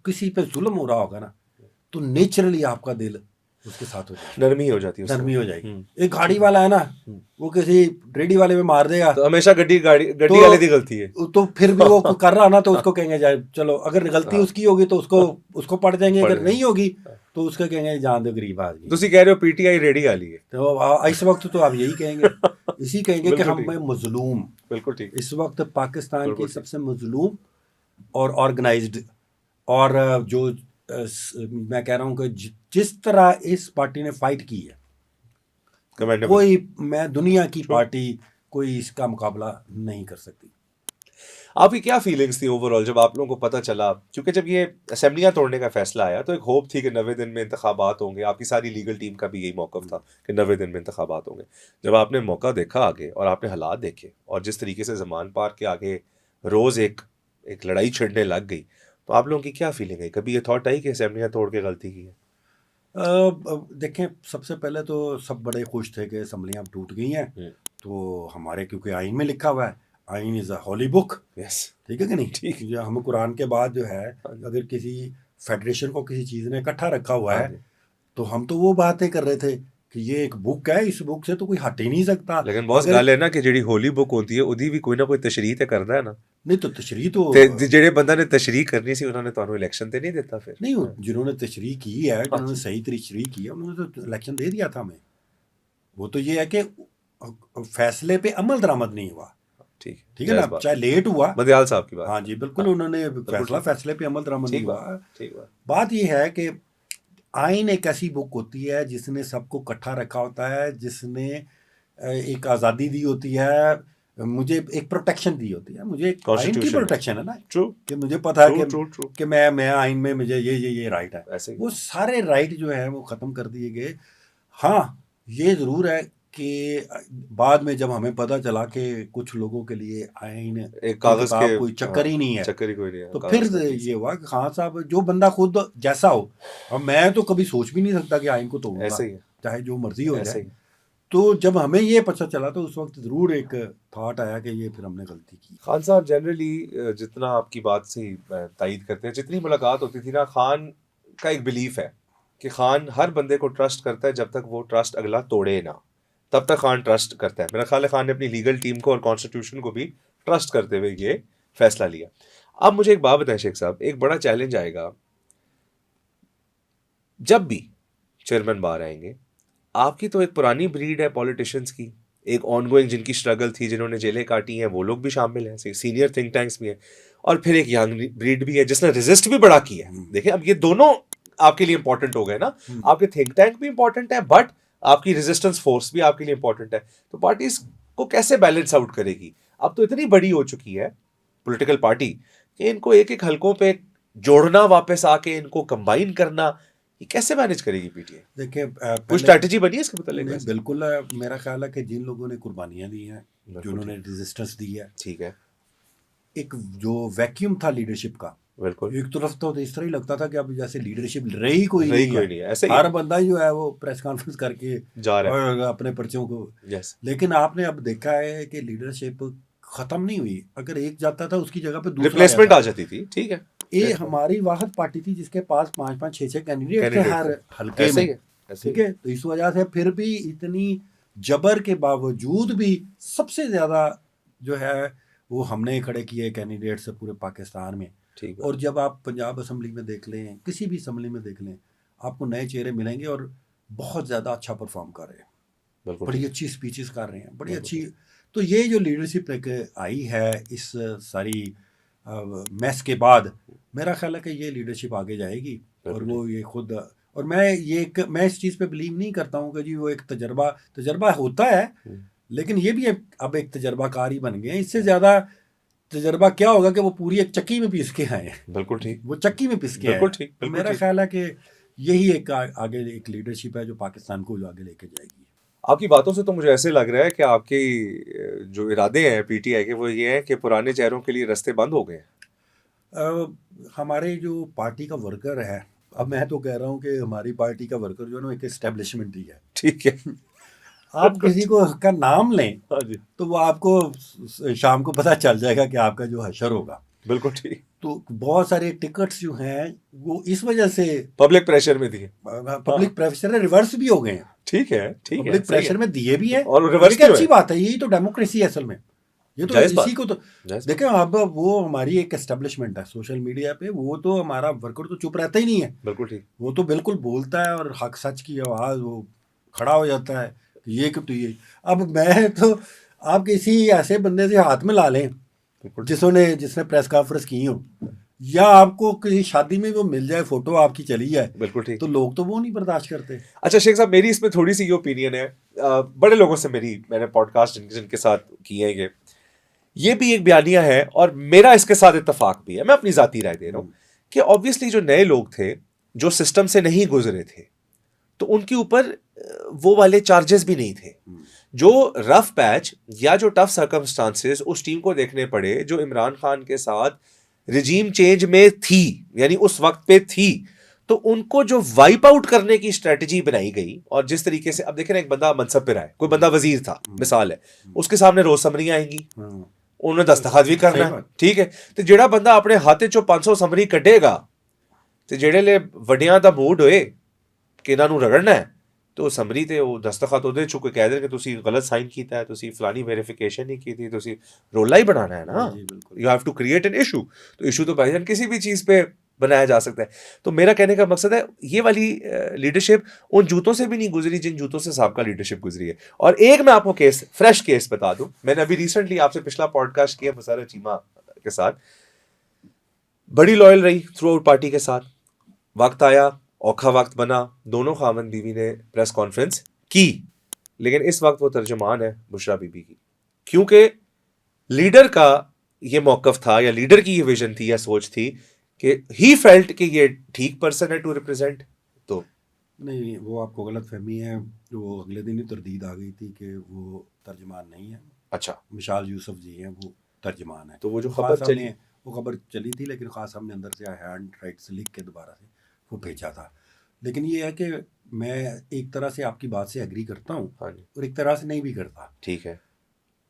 किसी पे जुल्म हो रहा होगा ना तो नेचुरली आपका दिल उसके साथ हो जाएगा, नरमी हो जाती है उस नरमी समय। हो जाएगी। एक गाड़ी वाला है ना, वो किसी रेडी वाले में मार देगा तो हमेशा गड्डी तो वाले दी गलती है। तो फिर भी वो कर रहा ना तो उसको कहेंगे जाए चलो, अगर गलती हाँ, उसकी होगी तो उसको पड़ जाएंगे, पड़ अगर नहीं जाएंगे। होगी तो उसको कहेंगे जान दो गरीब आदमी। तुसी कह रहे हो पीटीआई रेडी वाली है। तो इस वक्त तो आप यही कहेंगे, इसी कहेंगे कि बिल्कुल हम ठीक, मजलूम बिल्कुल ठीक, इस वक्त पाकिस्तान की बिल्कुल ठीक। सबसे मजलूम और ऑर्गेनाइज्ड और जो मैं कह रहा हूँ कि जिस तरह इस पार्टी ने फाइट की है, कमेंडेबल, कोई मैं दुनिया की True. पार्टी कोई इसका मुकाबला नहीं कर सकती। आपकी क्या फीलिंग्स थी ओवरऑल जब आप लोगों को पता चला, क्योंकि जब ये असेंबलियां तोड़ने का फैसला आया तो एक होप थी कि 90 दिन में इंतखाबात होंगे, आपकी सारी लीगल टीम का भी यही मौक़िफ़ था कि 90 दिन में इंतखाबात होंगे। जब आपने मौका देखा आगे और आपने हालात देखे और जिस तरीके से ज़मान पार्क के आगे रोज़ एक एक लड़ाई छिड़ने लग गई, तो आप लोगों की क्या फीलिंग है? कभी ये थॉट आई कि असेंबलियां तोड़ के गलती की है? देखें, सबसे पहले तो सब बड़े खुश थे कि असम्बलियाँ टूट गई हैं, तो हमारे क्योंकि आइन में लिखा हुआ है, आइन is a holy book, yes, ठीक है कि नहीं। ठीक, जो हम कुरान के बाद जो है अगर किसी फेडरेशन को किसी चीज़ ने इकट्ठा रखा हुआ हाँ है जी। तो हम तो वो बातें कर रहे थे कि ये एक बुक है, इस बुक से तो कोई हट ही नहीं सकता। लेकिन बॉस अगर गल है ना कि जेडी होली बुक होती है ਉਹਦੀ भी कोई ना कोई तशरीह ते करदा है ना, नहीं तो तशरीह तो ते जेडे बंदा ने तशरीह करनी सी उन्होंने ਤੁਹਾਨੂੰ इलेक्शन ते नहीं देता फिर। नहीं, जिन्होंने तशरीह की है, हाँ जिन्होंने जी, सही तशरीह की है, उन्होंने तो इलेक्शन दे दिया था हमें। वो तो ये है कि फैसले पे अमल दरामद नहीं हुआ, ठीक, ठीक है जायज़ ना, बात। चाहे लेट हुआ। मदयाल साहब की बात। हाँ जी, बिल्कुल, हाँ, उन्होंने बिल्कुल ठीक, फैसले पे अमल दरामद नहीं ठीक हुआ। बात, ठीक बात। बात ये है कि आइन एक ऐसी बुक होती है जिसने सबको इकट्ठा रखा होता है, जिसने एक आज़ादी दी होती है, मुझे एक प्रोटेक्शन दी होती है, मुझे एक आइन की कॉन्स्टिट्यूशन में। प्रोटेक्शन है ना, ट्रू, कि मुझे पता है ट्रू, ट्रू, ट्रू। कि मैं आइन में मुझे ये राइट है। ऐसे ही। वो सारे राइट जो है वो ख़त्म कर दिए गए। हाँ, ये ज़रूर है कि बाद में जब हमें पता चला कि कुछ लोगों के लिए आइन एक की कागज़ किताब के, कोई चक्कर ही नहीं है, चक्कर ही कोई नहीं है, तो कागज़ फिर का ये हुआ कि खान साहब जो बंदा खुद जैसा हो, अब मैं तो कभी सोच भी नहीं सकता कि आइन को तोड़ूंगा, ऐसे ही है, चाहे जो मर्जी हो ऐसे जाए। ही। तो जब हमें ये पता चला तो उस वक्त ज़रूर एक थॉट आया कि ये फिर हमने गलती की। खान साहब जनरली जितना आपकी बात से तायीद करते हैं, जितनी मुलाकात होती थी ना, खान का एक बिलीफ है कि खान हर बंदे को ट्रस्ट करता है जब तक वो ट्रस्ट अगला तोड़े ना, तब तक खान ट्रस्ट करता है। मेरा ख्याल है खान ने अपनी लीगल टीम को और कॉन्स्टिट्यूशन को भी ट्रस्ट करते हुए ये फैसला लिया। अब मुझे एक बात बताएं शेख साहब, एक बड़ा चैलेंज आएगा जब भी चेयरमैन बाहर आएंगे। आपकी तो एक पुरानी ब्रीड है पॉलिटिशियंस की, एक ऑनगोइंग जिनकी स्ट्रगल थी, जिन्होंने जेलें काटी हैं, वो लोग भी शामिल हैं, सीनियर थिंक टैंक्स भी हैं, और फिर एक यंग ब्रीड भी है जिसने रेजिस्ट भी बड़ा किया है। देखिए अब ये दोनों आपके लिए इंपॉर्टेंट हो गए ना, आपके थिंक टैंक भी इंपॉर्टेंट है बट आपकी रेजिस्टेंस फोर्स भी आपके लिए इंपॉर्टेंट है। तो पार्टी को कैसे बैलेंस आउट करेगी? अब तो इतनी बड़ी हो चुकी है पॉलिटिकल पार्टी कि इनको एक एक हलकों पे जोड़ना, वापस आके इनको कंबाइन करना, ये कैसे मैनेज करेगी पीटीआई? देखिए कोई स्ट्रैटेजी बनी है इसके मतलब? बिल्कुल मेरा ख्याल है कि जिन लोगों ने कुर्बानियां दी हैं, जिन्होंने रेजिस्टेंस दी है, ठीक है, एक जो वैक्यूम था लीडरशिप का, बिल्कुल एक तरफ तो इस तरह ही लगता था कि अब जैसे लीडरशिप रही कोई नहीं है, ऐसे ही हर बंदा जो है वो प्रेस कॉन्फ्रेंस करके जा रहा है और अपने पर्चों को। यस, लेकिन आपने अब देखा है कि लीडरशिप खत्म नहीं हुई, अगर एक जाता था उसकी जगह पे दूसरा रिप्लेसमेंट आ जाती थी। ठीक है, ये हमारी वाहिद पार्टी थी जिसके पास 5-5 6-6 कैंडिडेट थे हर हल्के ऐसे में, ही है, ठीक है। तो इस वजह से फिर भी इतनी जबर के बावजूद भी सबसे ज्यादा जो है वो हमने खड़े किए कैंडिडेट्स पूरे पाकिस्तान में। ठीक है, और जब आप पंजाब असम्बली में देख लें, किसी भी असम्बली में देख लें, आपको नए चेहरे मिलेंगे और बहुत ज़्यादा अच्छा परफॉर्म कर रहे हैं, बिल्कुल बड़ी अच्छी स्पीचेस कर रहे हैं, बड़ी अच्छी। तो ये जो लीडरशिप एक आई है इस सारी मैस के बाद, मेरा ख्याल है कि ये लीडरशिप आगे जाएगी। और वो ये खुद, और मैं इस चीज़ पे बिलीव नहीं करता हूँ कि जी वो एक तजर्बा होता है, लेकिन ये भी अब एक तजर्बाकार ही बन गए हैं। इससे ज़्यादा तजर्बा क्या होगा कि वो पूरी एक चक्की में पीस के आए। बिल्कुल ठीक, वो चक्की में पीस के बिल्कुल आए। ठीक, तो बिल्कुल मेरा ठीक। ख्याल है कि यही एक आगे एक लीडरशिप है जो पाकिस्तान को आगे लेके जाएगी। आपकी बातों से तो मुझे ऐसे लग रहा है कि आपके जो इरादे हैं पीटीआई के वो ये हैं कि पुराने चेहरों के लिए रास्ते बंद हो गए हैं। हमारे जो पार्टी का वर्कर है, अब मैं तो कह रहा हूँ कि हमारी पार्टी का वर्कर जो है ना एक एस्टेब्लिशमेंट ही है, ठीक है। आप किसी को का नाम लें हाँ जी, तो वो आपको शाम को पता चल जाएगा कि आपका जो हशर होगा। बिल्कुल ठीक। तो बहुत सारे टिकट्स जो हैं वो इस वजह से पब्लिक प्रेशर में दिए, पब्लिक प्रेशर में रिवर्स भी हो गए हैं। ठीक है, ठीक है, पब्लिक प्रेशर में दिए भी हैं और ये रिवर्स क्या अच्छी बात है, यही तो डेमोक्रेसी है असल में। ये तो जायज़ बात, इसी को तो जायज़ देखें। अब वो हमारी एक एस्टेब्लिशमेंट है सोशल मीडिया पे, वो तो हमारा वर्कर तो चुप रहता ही नहीं है, बिल्कुल ठीक, वो तो बिल्कुल बोलता है और हक सच की आवाज़ वो खड़ा हो जाता है कि ये तो ये। अब मैं तो आप किसी ऐसे बंदे से हाथ में ला लें जिसने प्रेस कॉन्फ्रेंस की हो, या आपको किसी शादी में वो मिल जाए फोटो आपकी चली जाए, बिल्कुल ठीक, तो लोग तो वो नहीं बर्दाश्त करते। अच्छा शेख साहब, मेरी इसमें थोड़ी सी ये ओपिनियन है, बड़े लोगों से मैंने पॉडकास्ट जिनके साथ किए हैं, ये भी एक बयानिया है और मेरा इसके साथ इत्तेफाक भी है, मैं अपनी जाती राय दे रहा हूँ कि ऑब्वियसली जो नए लोग थे जो सिस्टम से नहीं गुजरे थे तो उनके ऊपर वो वाले चार्जेस भी नहीं थे। जो रफ पैच या जो टफ सर्कमस्टांसेस उस टीम को देखने पड़े जो इमरान खान के साथ रिजीम चेंज में थी, यानी उस वक्त पे थी, तो उनको जो वाइप आउट करने की स्ट्रेटजी बनाई गई, और जिस तरीके से अब देखें ना, एक बंदा मनसब पे रहा है, कोई बंदा वजीर था मिसाल है, उसके सामने रोज समरी आएंगी, उन्होंने दस्तखत भी करना है, ठीक है। तो जेड़ा बंदा अपने हाथे चो 500 समरी कटेगा तो जेड़े ले वड्डियां दा मूड होए कि इन्हां नूं रगड़ना है, तो समरी ते वो दस्तखत ਉਹਦੇ ਚੋਂ ਕੋਈ ਕਹਿ ਦੇ ਕਿ ਤੁਸੀਂ ਗਲਤ ਸਾਈਨ ਕੀਤਾ ਹੈ, ਤੁਸੀਂ ਫਲਾਨੀ वेरिफिकेशन नहीं की थी, ਤੁਸੀਂ रोला ही बनाना है ना, you have to create an issue. तो इशू तो भाईजान किसी भी चीज़ पे बनाया जा सकता है। तो मेरा कहने का मकसद है ये वाली लीडरशिप उन जूतों से भी नहीं गुजरी जिन जूतों से साहब का लीडरशिप गुजरी है। और एक मैं आपको फ्रेश केस बता दूं, मैंने अभी रिसेंटली आपसे पिछला पॉडकास्ट किया मुसर्रत चीमा के साथ, बड़ी लॉयल रही थ्रू आउट पार्टी के साथ, वक्त आया औखा वक्त बना, दोनों खामन बीवी ने प्रेस कॉन्फ्रेंस की, लेकिन इस वक्त वो तर्जुमान है बुशरा बीबी की, क्योंकि लीडर का ये मौकफ था या लीडर की ये विजन थी या सोच थी कि ही फेल्ट कि ये ठीक पर्सन है टू रिप्रेजेंट। तो नहीं, वो आपको गलत फहमी है। वो अगले दिन ही तरदीद आ गई थी कि वो तर्जमान नहीं है। अच्छा, मिशाल यूसुफ जी हैं, वो तर्जमान है। तो वो जो खबर चली, वो खबर चली थी, लेकिन खास साहब ने अंदर से हैंड राइट से लिख के दोबारा से वो भेजा था। लेकिन ये है कि मैं एक तरह से आपकी बात से एग्री करता हूँ और एक तरह से नहीं भी करता। ठीक है,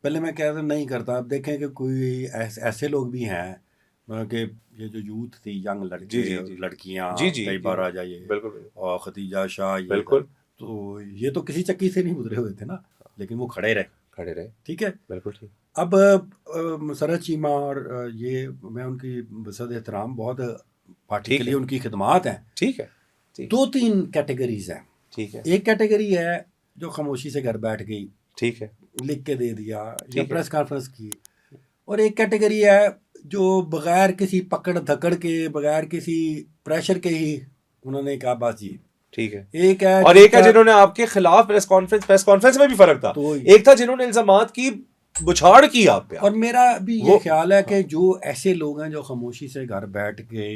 पहले मैं कहता नहीं करता। अब देखें कि कोई ऐसे लोग भी हैं कि ये जो यूथ थी, यंग लड़के लड़कियाँ, कई बार आ जाइए, और खतीजा शाह, बिल्कुल, तो ये तो किसी चक्की से नहीं गुजरे हुए थे ना, लेकिन वो खड़े रहे। खड़े रहे। ठीक है। बिल्कुल ठीक। अब मुसर्रत चीमा और ये मैं उनकी बसद एहतराम, बहुत पार्टी ठीक के है। लिए उनकी खिदमात हैं। ठीक है। ठीक 2-3 कैटेगरीज हैं। ठीक है। एक कैटेगरी है जो खामोशी से घर बैठ गई, ठीक है। लिख के दे दिया या ठीक है। प्रेस कॉन्फ्रेंस की, और एक कैटेगरी है जो बगैर किसी पकड़ धकड़ के, बगैर किसी प्रेशर के ही उन्होंने कहा बस जी। ठीक है। एक है और एक है जिनका- जिन्होंने आपके खिलाफ प्रेस कॉन्फ्रेंस में भी फर्क था। तो एक था जिन्होंने इल्जामात की बुछाड़ की आप पे। और मेरा भी ये वो- ख्याल है कि जो ऐसे लोग हैं जो खामोशी से घर बैठ के,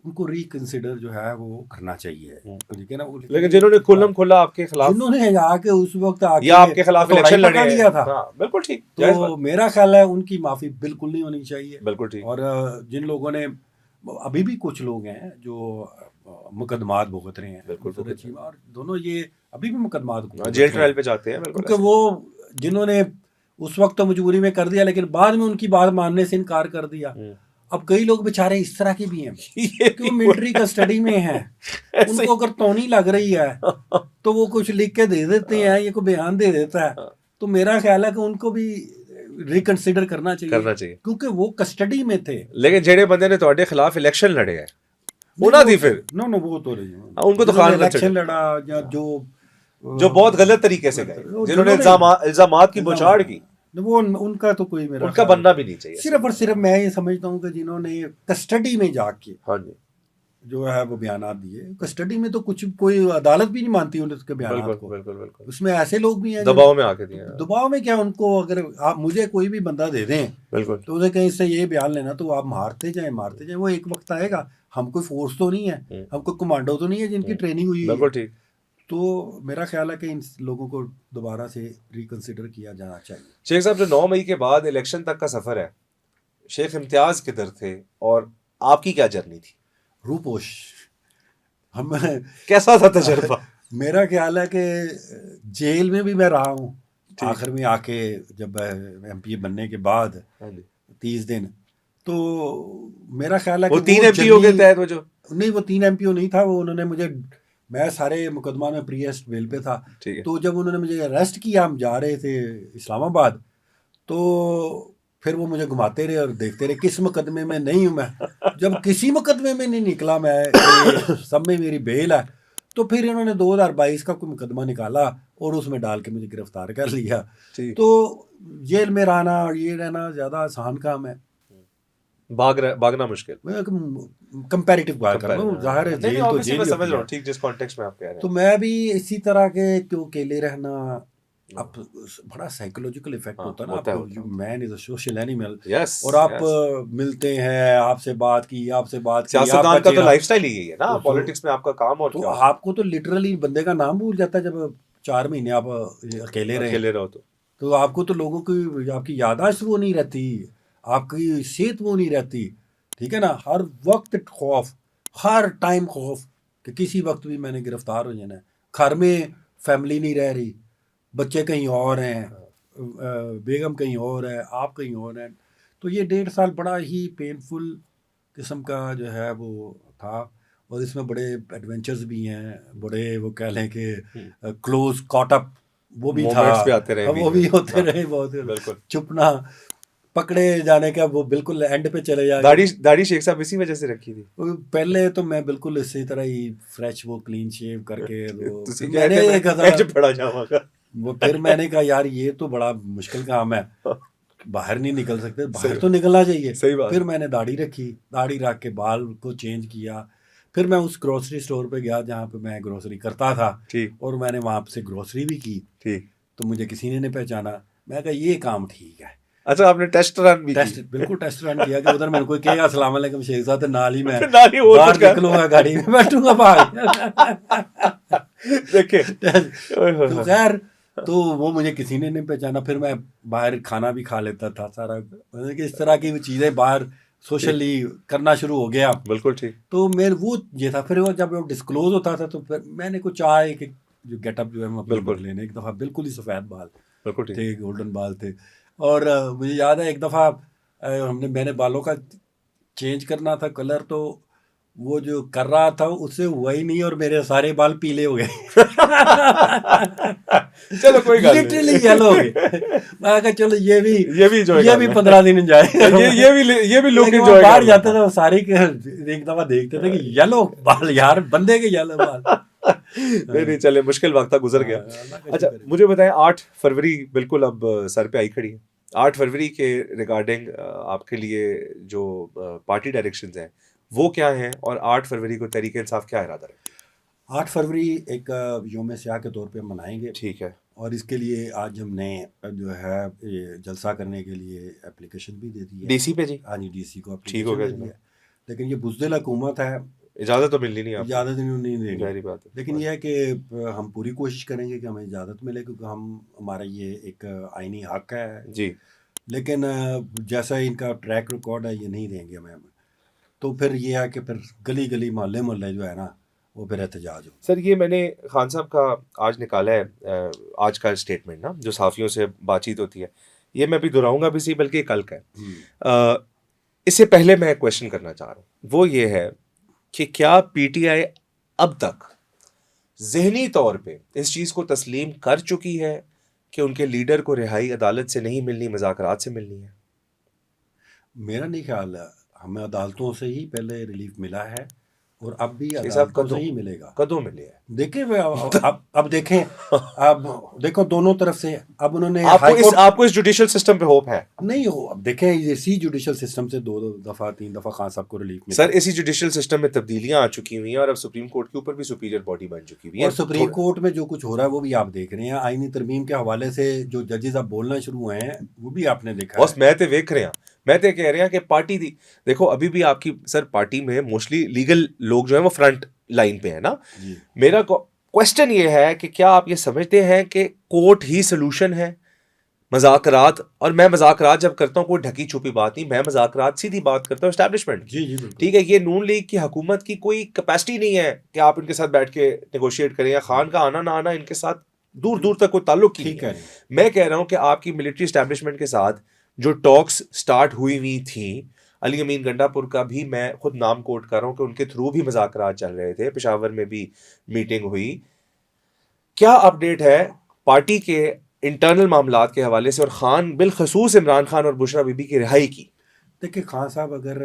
उनको रिकंसिडर जो है वो करना चाहिए, ठीक है ना। लेकिन जिन्होंने खुल्लम खुल्ला आपके खिलाफ जिन्होंने आके उस वक्त आके या आपके खिलाफ लड़ाई इलेक्शन लड़े पका दिया था, हाँ, बिल्कुल ठीक, जायज़ तो बात। मेरा ख्याल है उनकी माफी बिल्कुल नहीं होनी चाहिए। बिल्कुल ठीक। और जिन लोगों ने, अभी भी कुछ लोग हैं जो मुकदमात भुगत रहे हैं, बिल्कुल मुसर्रत भुगत चीमा और दोनों ये अभी भी मुकदमात भुगत जेल रहे ट्रायल हैं। पे जाते हैं। बिल्कुल क्योंकि वो जिन्होंने उस वक्त तो मजबूरी में कर दिया, लेकिन बाद में उनकी बात मानने से इनकार कर दिया। अब कई लोग बेचारे इस तरह के भी हैं ये कि वो मिलिट्री कस्टडी में हैं, उनको अगर तौनी लग रही है तो वो कुछ लिख के दे देते हैं, ये कोई बयान दे देता है। तो मेरा ख्याल है कि उनको भी रिकंसिडर करना चाहिए क्योंकि वो कस्टडी में थे। लेकिन जेड़े बंदे ने ਤੁਹਾਡੇ खिलाफ इलेक्शन लड़े हैं उन्हां दी फिर नो वो तो नहीं, उनको तो खान इलेक्शन लड़ा या जो बहुत गलत तरीके से गए, जिन्होंने इल्जामात की बुछाड़ की, वो उनका तो कोई मेरा उनका बनना भी नहीं चाहिए। सिर्फ और सिर्फ मैं ये समझता हूँ कि जिन्होंने कस्टडी में जाके हाँ जी जो है वो बयानात दिए, कस्टडी में तो कुछ कोई अदालत भी नहीं मानती उनके बयानात को। बिल्कुल बिल्कुल। उसमें ऐसे लोग भी हैं दबाव में आके दिए। दबाव में क्या, उनको अगर आप मुझे कोई भी बंदा दे दें बिल्कुल तो उसे कहीं से ये बयान लेना, तो आप मारते जाएं वो एक वक्त आएगा। हम कोई फोर्स तो नहीं है, हम कोई कमांडो तो नहीं है जिनकी ट्रेनिंग हुई है। बिल्कुल ठीक। तो मेरा ख्याल है कि इन लोगों को दोबारा से रिकंसिडर किया जाना चाहिए। शेख साहब, जो 9 मई के बाद इलेक्शन तक का सफर है, शेख इम्तियाज किधर थे और आपकी क्या जर्नी थी? रूपोश हम कैसा था तजर्बा? मेरा ख्याल है कि जेल में भी मैं रहा हूँ आखिर में आके, जब एमपी बनने के बाद 30 दिन। तो मेरा ख्याल है वो कि 3 एमपीओ के तहत वो जो नहीं, वो 3 एमपीओ नहीं था, वो उन्होंने मुझे, मैं सारे मुकदमा में प्रीएस्ट बेल पे था। तो जब उन्होंने मुझे अरेस्ट किया, हम जा रहे थे इस्लामाबाद, तो फिर वो मुझे घुमाते रहे और देखते रहे किस मुकदमे में नहीं हूँ मैं। जब किसी मुकदमे में नहीं निकला मैं, सब में मेरी बेल है, तो फिर इन्होंने 2022 का कोई मुकदमा निकाला और उसमें डाल के मुझे गिरफ्तार कर लिया। तो जेल में रहना और ये रहना ज़्यादा आसान काम है, भागना मुश्किल, कंपैरेटिव बात कर रहा हूँ, ज़ाहिर है जेल तो जेल समझ रहा हूँ, ठीक, जिस कॉन्टेक्स्ट में आप कह रहे हैं। तो मैं भी इसी तरह के क्यों अकेले रहना, अब बड़ा साइकोलॉजिकल इफेक्ट होता है ना आपको। Man is a social animal, और आप मिलते हैं, आपसे बात की, सियासतदान का तो लाइफस्टाइल ही है ना, पॉलिटिक्स में आपका काम। और तो आपको तो लिटरली बंदे का नाम भूल जाता है जब 4 महीने आप अकेले रहो। तो आपको तो लोगों की, आपकी याददाश्त वो नहीं रहती, आपकी सेहत वो नहीं रहती, ठीक है ना। हर वक्त खौफ, हर टाइम खौफ कि किसी वक्त भी मैंने गिरफ्तार हो जाना है। घर में फैमिली नहीं रह रही, बच्चे कहीं और हैं, बेगम कहीं और है, आप कहीं और हैं। तो ये 1.5 साल बड़ा ही पेनफुल किस्म का जो है वो था, और इसमें बड़े एडवेंचर्स भी हैं, बड़े वो कह लें कि क्लोज कॉटअप वो भी था, वो भी होते रहे बहुत। चुपना, पकड़े जाने का वो बिल्कुल एंड पे चले जाए। दाढ़ी शेख साहब इसी वजह से रखी थी पहले तो मैं बिल्कुल इसी तरह ही फ्रेश वो क्लीन शेव करके वो फिर मैंने कहा यार ये तो बड़ा मुश्किल काम है, बाहर नहीं निकल सकते, बाहर तो निकलना चाहिए। फिर मैंने दाढ़ी रखी, दाढ़ी रख के बाल को चेंज किया। फिर मैं उस ग्रोसरी स्टोर पे गया जहाँ पे मैं ग्रोसरी करता था, और मैंने वहाँ से ग्रोसरी भी की। तो मुझे किसी ने नहीं पहचाना, मैं कहा ये काम ठीक है। अच्छा, आपने टेस्ट रन भी बिल्कुल टेस्ट रन किया कि उधर मेरे को कहेगा अस्सलाम वालेकुम शेख साहब, तो नाल ही मैं बाहर निकलूंगा, गाड़ी में बैठूंगा बाहर देखे। तो खैर, तो वो मुझे किसी ने नहीं पहचाना। फिर मैं बाहर खाना भी खा लेता था सारा, कि इस तरह की चीज़ें बाहर सोशली करना शुरू हो गया। बिल्कुल ठीक। तो मेरे वो ये था। फिर वो जब वो डिस्क्लोज होता था तो फिर मैंने कुछ चाहे कि जो गेटअप जो है बिल्कुल लेने, एक दफ़ा बिल्कुल ही सफ़ेद बाल थे, गोल्डन बाल थे। और मुझे याद है एक दफ़ा मैंने बालों का चेंज करना था कलर, तो वो जो कर रहा था उससे हुआ ही नहीं और मेरे सारे बाल पीले हो गए। चलो कोई गल लिटरली येलो हो गए। मैं कहा चलो ये भी enjoy ये भी 15 दिन एंजॉय ये भी लोग लेकिन एंजॉय बाहर जाते थे वो सारी एक दफा देखते थे कि येलो बाल यार बंदे के येलो बाल। नहीं चले, मुश्किल वक्त था, गुजर गया। अल्लाह का अच्छा शुक्र है। मुझे बताएं, 8 फरवरी बिल्कुल अब सर पे आई खड़ी है। 8 फरवरी के रिगार्डिंग आपके लिए जो पार्टी डायरेक्शंस हैं वो क्या हैं, और 8 फरवरी को तहरीक इंसाफ क्या इरादा रखती 8 फरवरी एक योम स्याह के तौर पे हम मनाएंगे है? ठीक है, और इसके लिए आज हमने जो है ये जलसा करने के लिए एप्लीकेशन भी दे दी है। डीसी पे जी, हाँ जी, डीसी को ठीक हो एप्लीकेशन गया दे जनाब। दी है। लेकिन ये बुज़दिल हुकूमत है, इजाजत तो मिलनी नहीं आपको, इजाज़त नहीं देनी। जाहिर बात है। लेकिन ये है कि हम पूरी कोशिश करेंगे कि हमें इजाज़त मिले, क्योंकि हमारा ये एक आईनी हक है। जी, लेकिन जैसा इनका ट्रैक रिकॉर्ड है, ये नहीं देंगे हमें। तो फिर ये है कि फिर गली गली मोहल्ले मोहल्ले जो है ना, वो फिर एहतजाज हो। सर ये मैंने खान साहब का आज निकाला है, आज का स्टेटमेंट ना, जो साफियों से बातचीत होती है, ये मैं भी दोहराऊंगा भी सही, बल्कि कल का है। इससे पहले मैं क्वेश्चन करना चाह रहा हूँ, वो ये है कि क्या पीटीआई अब तक ज़हनी तौर पे इस चीज़ को तस्लीम कर चुकी है कि उनके लीडर को रिहाई अदालत से नहीं मिलनी, मुज़ाकरात से मिलनी है? मेरा नहीं ख्याल है, हमें अदालतों से ही पहले रिलीफ मिला है और अब भी शेख साहब अदालतों से ही मिलेगा। कदों मिले है? देखें अब देखें, अब देखो दोनों तरफ से। अब उन्होंने आपको इस जुडिशियल सिस्टम पे होप है? नहीं हो, अब देखें इसी जुडिशियल सिस्टम से 2 दफा 3 दफा खान साहब को रिलीफ मिला। सर इसी जुडिशियल सिस्टम में तब्दीलियां आ चुकी हुई हैं और अब सुप्रीम कोर्ट के ऊपर भी सुपीरियर बॉडी बन चुकी हुई है। और सुप्रीम कोर्ट में जो कुछ हो रहा है वो भी आप देख रहे हैं। आईनी तरमीम के हवाले से जो जजेस अब बोलना शुरू हुए हैं वो भी आपने देखा बॉस मैं तो देख रहे हैं, मैं तो कह रहे हैं कि पार्टी दी देखो अभी भी आपकी सर पार्टी में मोस्टली लीगल लोग जो है वो फ्रंट लाइन पे है ना। जी। मेरा क्वेश्चन ये है कि क्या आप ये समझते हैं कि कोर्ट ही सोल्यूशन है मजाकरात? और मैं मजाकरात जब करता हूँ कोई ढकी छुपी बात नहीं, मैं मजाकरात सीधी बात करता हूँ एस्टैब्लिशमेंट। जी जी बिल्कुल। ठीक है, ये नून लीग की हुकूमत की कोई कैपेसिटी नहीं है कि आप इनके साथ बैठ के नेगोशिएट करें, या खान का आना ना आना इनके साथ दूर दूर तक कोई ताल्लुक ही ठीक नहीं है। मैं कह रहा हूँ कि आपकी मिलिट्री एस्टैब्लिशमेंट के साथ जो टॉक्स स्टार्ट हुई थी, अली अमीन गंडापुर का भी मैं खुद नाम कोट कर रहा हूँ कि उनके थ्रू भी मुज़ाकरात चल रहे थे, पेशावर में भी मीटिंग हुई। क्या अपडेट है पार्टी के इंटरनल मामलात के हवाले से और खान बिलखसूस इमरान खान और बुशरा बीबी की रिहाई की? देखिए खान साहब अगर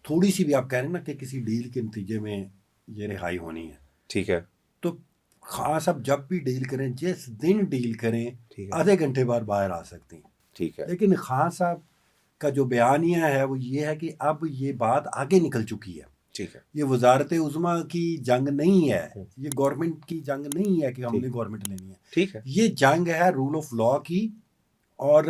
थोड़ी सी भी आप कह रहे हैं ना कि किसी डील के नतीजे में ये रिहाई होनी है, ठीक है, तो खान साहब जब भी डील करें, जिस दिन डील करें, ठीक है, आधे घंटे बाद बाहर आ सकते हैं। ठीक है, लेकिन खान साहब का जो बयानिया है वो ये है कि अब ये बात आगे निकल चुकी है। ठीक है, ये वजारत उज़्मा की जंग नहीं है, ये गवर्नमेंट की जंग नहीं है कि हमने गवर्नमेंट लेनी है। ठीक है, ये जंग है रूल ऑफ लॉ की, और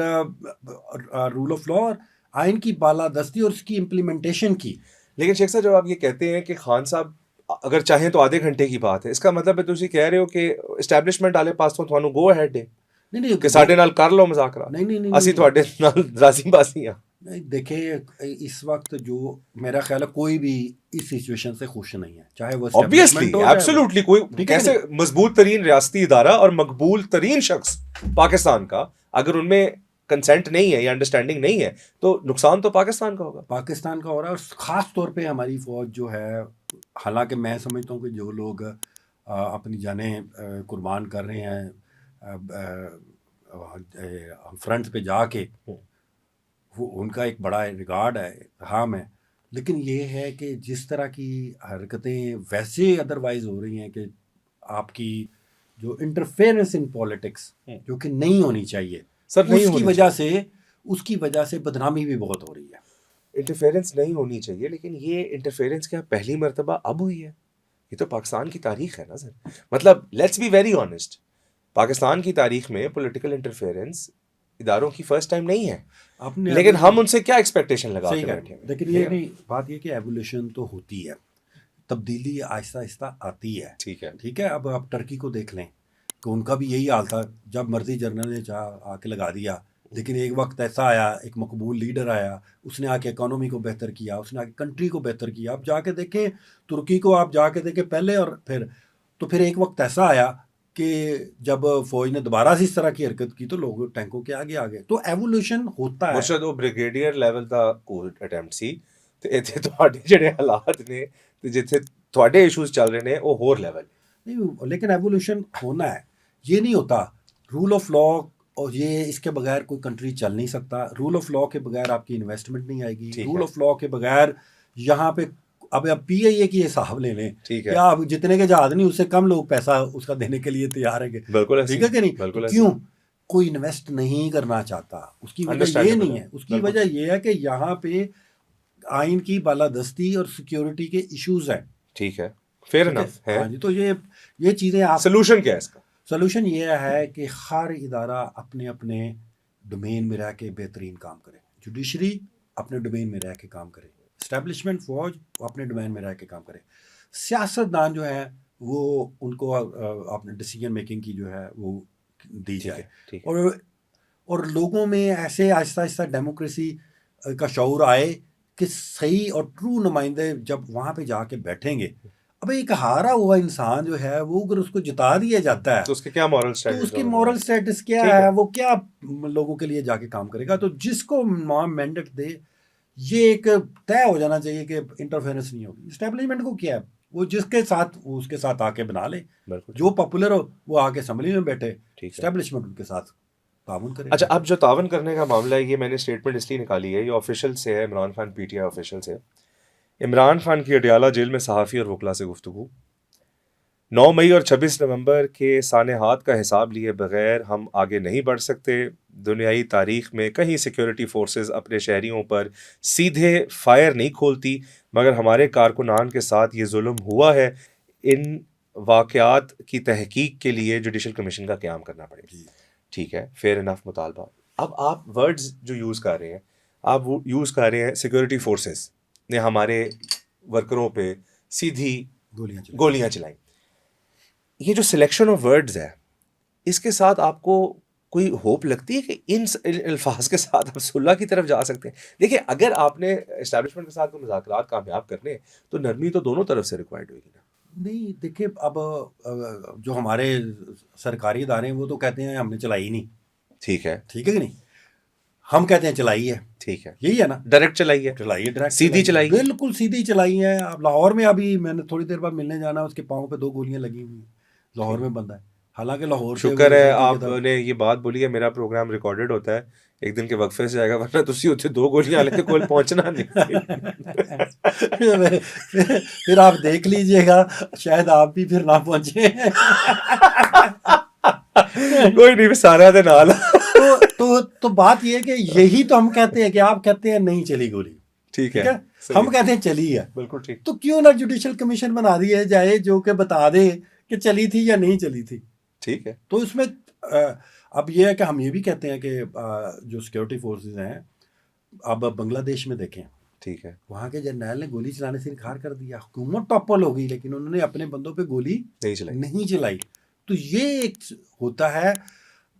रूल ऑफ लॉ और आइन की बालादस्ती और उसकी इम्प्लीमेंटेशन की। लेकिन शेख साहब जब आप ये कहते हैं कि खान साहब अगर चाहें तो आधे घंटे की बात है, इसका मतलब है तुसी कह रहे हो कि एस्टैब्लिशमेंट वाले पास तो थानू गो अहेड है नहीं कि साडे नाल कर लो मुज़ाकरा, नहीं नहीं नहीं ਅਸੀਂ ਤੁਹਾਡੇ ਨਾਲ ਰਾਜ਼ੀ ਬਾਜ਼ੀ ਆ। नहीं, देखिए इस वक्त जो मेरा ख्याल है कोई भी इस सिचुएशन से खुश नहीं है, चाहे वो ऑब्वियसली establishment हो, चाहे वो- एब्सोल्युटली, कोई ठीक है कैसे मजबूत तरीन रियासती इदारा और मकबूल तरीन शख्स पाकिस्तान का अगर उनमें कंसेंट नहीं है या अंडरस्टैंडिंग नहीं है तो नुकसान तो पाकिस्तान का होगा। पाकिस्तान का हो रहा है। और ख़ास तौर पे हमारी फ़ौज जो है, हालांकि मैं समझता हूँ कि जो लोग अपनी जानें कुर्बान कर रहे हैं फ्रंट पे जाके, वो उनका एक बड़ा रिगार्ड है, हाँ मैं। लेकिन ये है कि जिस तरह की हरकतें वैसे अदरवाइज हो रही हैं कि आपकी जो इंटरफेरेंस इन पॉलिटिक्स जो कि नहीं होनी चाहिए, सर नहीं उसकी वजह से बदनामी भी बहुत हो रही है। इंटरफेरेंस नहीं होनी चाहिए, लेकिन ये इंटरफेरेंस क्या पहली मर्तबा अब हुई है? ये तो पाकिस्तान की तारीख है ना सर, मतलब let's be very honest, Pakistan की तारीख में पॉलिटिकल इंटरफेरेंस इदारों की फर्स्ट टाइम नहीं है, लेकिन हम उनसे क्या एक्सपेक्टेशन लगा के बैठे हैं? लेकिन ये नहीं, बात ये कि एवोल्यूशन तो होती है, तब्दीली आहिस्ता आहिस्ता आती है। ठीक है, ठीक है। अब आप टर्की को देख लें कि उनका भी यही हाल था, जब मर्जी जर्नल ने चाह आके लगा दिया। लेकिन एक वक्त ऐसा आया, एक मकबूल लीडर आया, उसने आके इकोनॉमी को बेहतर किया, उसने आके कंट्री को बेहतर किया। आप जाके देखें तुर्की को, आप जाके देखें पहले और फिर एक वक्त ऐसा आया कि जब फौज ने दोबारा से इस तरह की हरकत की तो लोग टैंकों के आगे आ गए। तो एवोल्यूशन होता है। मुर्शद वो ब्रिगेडियर लेवल ਦਾ ਕੋਈ ਅਟੈਂਪਟ ਸੀ ਤੇ ਇੱਥੇ ਤੁਹਾਡੇ ਜਿਹੜੇ ਹਾਲਾਤ ਨੇ ਤੇ ਜਿੱਥੇ ਤੁਹਾਡੇ ਇਸ਼ੂਜ਼ ਚੱਲ ਰਹੇ ਨੇ ਉਹ ਹੋਰ ਲੈਵਲ। नहीं, लेकिन एवोल्यूशन होना है। ये नहीं होता रूल ऑफ लॉ, और ये इसके बगैर कोई कंट्री चल नहीं सकता। रूल ऑफ लॉ के बगैर आपकी इन्वेस्टमेंट नहीं आएगी। ठीक रूल है। ऑफ लॉ के बगैर यहाँ पे अब आप PIA की हिसाब ले लें, ठीक है। क्या आप जितने के जहाज नहीं उससे कम लोग पैसा उसका देने के लिए तैयार है। बिल्कुल ऐसे ठीक है कि नहीं? बिल्कुल तो ऐसे क्यों कोई इन्वेस्ट नहीं करना चाहता? उसकी वजह ये अंडरस्टैंडेबल नहीं है है, उसकी बिल्कुल वजह ये है कि यहाँ पे आइन की बालादस्ती और सिक्योरिटी के इश्यूज हैं। ठीक है फेयर ठीक है, इनफ है हाँ जी। तो ये चीज़ें आप, सोल्यूशन क्या है इसका सोल्यूशन ये है कि हर इदारा अपने अपने डोमेन में रह के बेहतरीन काम करे। जुडिशरी अपने डोमेन में रह के काम करे, इस्टेब्लिशमेंट फौज वो अपने डोमेन में रह के काम करे, सियासतदान जो है वो उनको अपने डिसीजन मेकिंग की जो है वो दी ठीक जाए। है ठीक है और लोगों में ऐसे आहिस्ता आहिस्ता डेमोक्रेसी का शऊर आए कि सही और ट्रू नुमाइंदे जब वहाँ पे जाके बैठेंगे। अब एक हारा हुआ इंसान जो है वो अगर उसको जिता दिया जाता है तो उसके क्या मॉरल तो स्टैंडर्ड्स उसकी होने मॉरल चाहिए? स्टेटस क्या ठीक है है, वो क्या लोगों के लिए जाके काम करेगा? तो जिसको मैंडेट दे ये एक तय हो जाना चाहिए कि इंटरफेरेंस नहीं होगी। इस्टेब्लिशमेंट को क्या है, वो जिसके साथ वो उसके साथ आके बना ले, बिल्कुल जो पॉपुलर हो वो आके असम्बली में बैठे, ठीक है इस्टेब्लिशमेंट उनके साथ ताउन करे। अच्छा अब जो तावन करने का मामला है ये मैंने स्टेटमेंट इसलिए निकाली है ये ऑफिशियल से है इमरान खान PTI ऑफिशियल से इमरान खान की अडियाला जेल में सहाफ़ी और वकला से गुफ्तगू 9 मई और 26 नवंबर के सानेहात का हिसाब लिए बगैर हम आगे नहीं बढ़ सकते। दुनियाई तारीख में कहीं सिक्योरिटी फोर्सेस अपने शहरियों पर सीधे फायर नहीं खोलती मगर हमारे कारकुनान के साथ ये जुल्म हुआ है। इन वाक़यात की तहकीक के लिए जुडिशल कमीशन का क़याम करना पड़ेगा। ठीक है फेयर इनफ मुतालबा। अब आप वर्ड्स जो यूज़ कर रहे हैं आप वो यूज़ कर रहे हैं सिक्योरिटी फोर्सेस ने हमारे वर्करों पे सीधी गोलियां चलाई। ये जो सिलेक्शन ऑफ वर्ड्स है इसके साथ आपको कोई होप लगती है कि इन अल्फाज के साथ आप सुलह की तरफ जा सकते हैं? देखिए अगर आपने एस्टैब्लिशमेंट के साथ कोई मुज़ाकरात कामयाब करने हैं तो नरमी तो दोनों तरफ से रिक्वायर्ड होगी ना। नहीं देखिए, अब जो हमारे सरकारी इदारे हैं वो तो कहते हैं हमने चलाई नहीं। ठीक है ठीक है कि नहीं? हम कहते हैं चलाई है। ठीक है यही है ना, डायरेक्ट चलाई है चलाई है, डायरेक्ट सीधी चलाई है बिल्कुल सीधी चलाई है। अब लाहौर में अभी मैंने थोड़ी देर बाद मिलने जाना, उसके पाँव पे 2 गोलियां लगी हुई हैं। लाहौर में बंदा है, हालांकि लाहौर से शुक्र है आपने ये बात बोली है मेरा प्रोग्राम रिकॉर्डेड होता है एक दिन के वक्फे से जाएगा वरना तुसी उत्थे 2 गोलियां लेके कोई पहुंचना नहीं। फिर आप देख लीजिएगा शायद आप भी फिर ना पहुंचे। कोई नहीं सारा दे नाल। तो बात ये है कि यही तो हम कहते हैं कि आप कहते हैं नहीं चली गोली। ठीक है हम कहते हैं चली है। बिल्कुल ठीक। तो क्यों ना जुडिशल कमीशन बना दिया जाए जो कि बता दे कि चली थी या नहीं चली थी। ठीक है तो इसमें अब ये है कि हम ये भी कहते हैं कि जो सिक्योरिटी फोर्सेस हैं, अब बांग्लादेश में देखें, ठीक है वहाँ के जर्नैल ने गोली चलाने से इनकार कर दिया। हुकूमत टॉपल हो गई लेकिन उन्होंने अपने बंदों पे गोली नहीं चलाई। तो ये एक होता है,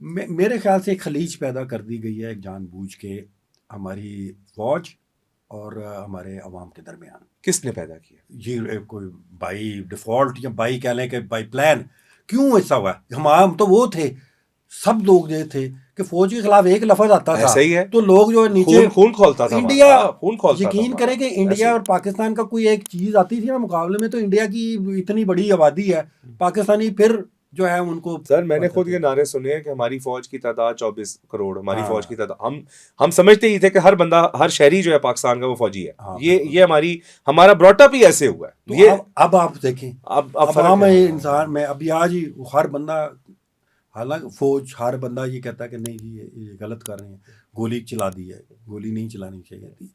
मेरे ख्याल से एक खलीज पैदा कर दी गई है जानबूझ के हमारी फौज और हमारे अवाम के दरमियान। किसने पैदा किया ये कोई बाई डिफ़ॉल्ट या बाई कह लें कि बाई प्लान क्यों ऐसा हुआ? हम तो वो थे, सब लोग ये थे कि फौज के खिलाफ एक लफ्ज आता था सही है तो लोग जो नीचे खून खोलता था इंडिया। यकीन करें कि इंडिया और पाकिस्तान का कोई एक चीज़ आती थी ना मुकाबले में, तो इंडिया की इतनी बड़ी आबादी है, पाकिस्तानी फिर जो है उनको। सर मैंने खुद ये नारे सुने हैं कि हमारी फौज की तादाद 24 करोड़, हमारी फौज की तादाद, हम समझते ही थे कि हर बंदा, हर शहरी जो है पाकिस्तान का वो फौजी है। ये हमारा ब्रॉटअप ही ऐसे हुआ है। तो ये अब आप देखें, अब इंसान में अभी आज ही हर बंदा, हालांकि फौज हर बंदा ये कहता है कि नहीं जी ये गलत कर रहे हैं, गोली चला दी है, गोली नहीं चलानी चाहिए थी।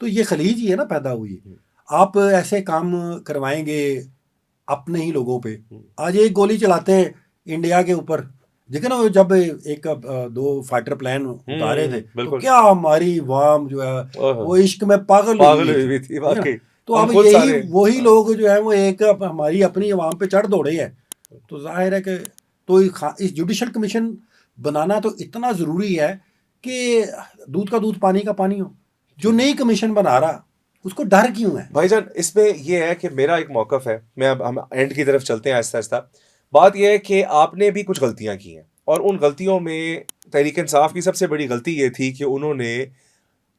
तो ये खलीज ही है ना पैदा हुई। आप ऐसे काम करवाएंगे अपने ही लोगों पे। आज एक गोली चलाते हैं इंडिया के ऊपर, देखिए ना, जब एक 2 फाइटर प्लान उतारे थे तो क्या हमारी वाम जो है वो इश्क में पागल हुई थी वाकई। तो अब यही वही लोग जो है वो एक हमारी अपनी आवाम पे चढ़ दौड़े हैं। तो जाहिर है कि तो इस जुडिशल कमीशन बनाना तो इतना ज़रूरी है कि दूध का दूध पानी का पानी हो। जो नई कमीशन बना रहा उसको डर क्यों है भाईजान? इसमें यह है कि मेरा एक मौकफ है, मैं अब हम एंड की तरफ चलते हैं आहिस्ता आहिस्ता। बात यह है कि आपने भी कुछ गलतियां की हैं और उन गलतियों में तहरीक इंसाफ की सबसे बड़ी गलती ये थी कि उन्होंने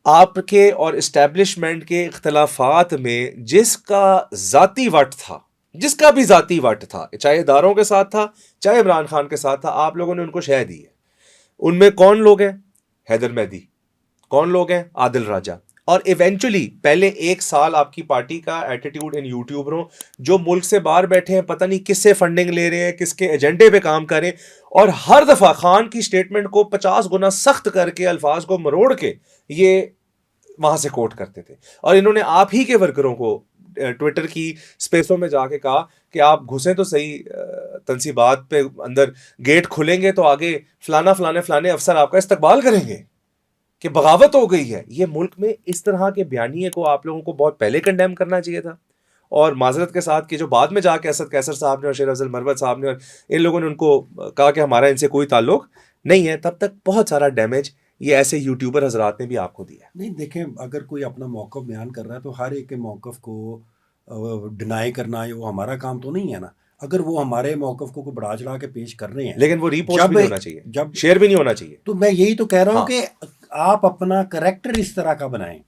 आपके और इस्टेब्लिशमेंट के इख्तलाफात में जिसका ज़ाती वट था जिसका भी जाती वट था, चाहे इदारों के साथ था, चाहे इमरान खान के साथ था, आप लोगों ने उनको शह दी है। उनमें कौन लोग हैं? हैदर मेहदी। कौन लोग हैं? आदिल राजा। और इवेंचुअली पहले 1 साल आपकी पार्टी का एटीट्यूड इन यूट्यूबरों जो मुल्क से बाहर बैठे हैं, पता नहीं किससे फंडिंग ले रहे हैं, किसके एजेंडे पे काम कर रहे हैं, और हर दफा खान की स्टेटमेंट को 50 गुना सख्त करके, अल्फाज को मरोड़ के ये वहां से कोट करते थे। और इन्होंने आप ही के वर्करों को ट्विटर की स्पेसों में जाके कहा कि आप घुसें तो सही तंसीबात पे, अंदर गेट खुलेंगे तो आगे फलाना फलाने फलाने अफसर आपका इस्तकबाल करेंगे कि बगावत हो गई है। ये मुल्क में इस तरह के बयानिए को आप लोगों को बहुत पहले कंडेम करना चाहिए था। और माजरत के साथ कि जो बाद में जाके असद कैसर साहब ने और शेर अफजल मरवत साहब ने और इन लोगों ने उनको कहा कि हमारा इनसे कोई ताल्लुक नहीं है, तब तक बहुत सारा डैमेज ये ऐसे यूट्यूबर हजरात ने भी आपको दिया है। नहीं देखें, अगर कोई अपना मौक़िफ़ बयान कर रहा है तो हर एक के मौक़िफ़ को डिनाई करना ये वो हमारा काम तो नहीं है ना। अगर वो हमारे मौक़िफ़ को बढ़ा चढ़ा के पेश कर रहे हैं, लेकिन वो रीपोस्ट भी नहीं होना चाहिए, जब शेयर भी नहीं होना चाहिए। तो मैं यही तो कह रहा हूँ हाँ। कि आप अपना करेक्टर इस तरह का बनाएं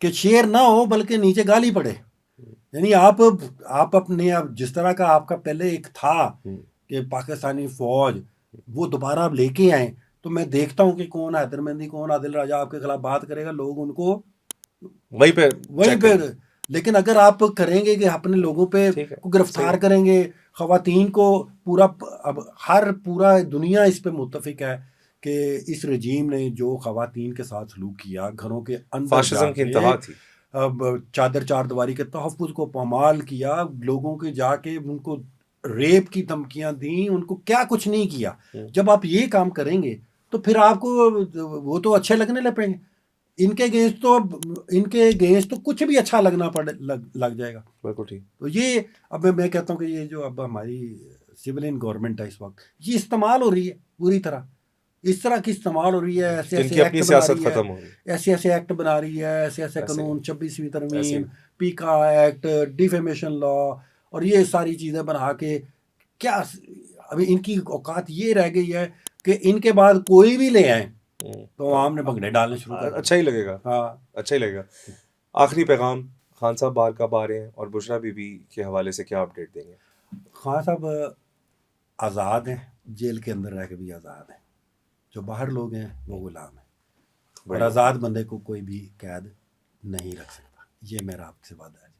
कि शेयर ना हो बल्कि नीचे गाली पड़े। यानी आप अपने आप जिस तरह का आपका पहले एक था कि पाकिस्तानी फौज, वो दोबारा आप लेके आए, तो मैं देखता हूँ कि कौन हैदर मेहदी, कौन आदिल राजा आपके खिलाफ बात करेगा, लोग उनको वहीं पे लेकिन अगर आप करेंगे कि अपने लोगों पे को गिरफ्तार करेंगे, खवातीन को अब पूरा दुनिया इस पे मुत्तफिक है कि इस रजीम ने जो खवातीन के साथ सलूक किया, घरों के अंदर फाशिज्म की इंतहा थी, अब चादर चारदीवारी के तहफ़्फ़ुज़ को पामाल किया, लोगों के जाके उनको रेप की धमकियां दी, उनको क्या कुछ नहीं किया। जब आप ये काम करेंगे तो फिर आपको वो तो अच्छे लगने लगेंगे। इनके गेंस्ट तो कुछ भी अच्छा लगना लग जाएगा। बिल्कुल ठीक। तो ये अब मैं कहता हूँ कि ये जो अब हमारी सिविलियन गवर्नमेंट है इस वक्त, ये इस्तेमाल हो रही है पूरी तरह, इस तरह की इस्तेमाल हो रही है, ऐसे ऐसे एक्ट बना रही है, ऐसे ऐसे एक्ट बना रही है, ऐसे ऐसे कानून, 26वीं तरमीम, पीका एक्ट, डिफेमेशन लॉ, और ये सारी चीज़ें बना के क्या अभी इनकी औकात ये रह गई है कि इनके बाद कोई भी ले आए तो आवाम ने भगने डालने शुरू कर। अच्छा ही लगेगा। हाँ, अच्छा ही लगेगा। आखिरी पैगाम, खान साहब बाहर कब आ रहे हैं और बुशरा बीबी के हवाले से क्या अपडेट देंगे? खान साहब आज़ाद हैं, जेल के अंदर रह के भी आज़ाद हैं। जो बाहर लोग हैं वो गुलाम हैं, और आज़ाद बंदे को कोई भी कैद नहीं रख सकता। ये मेरा आपसे वादा है।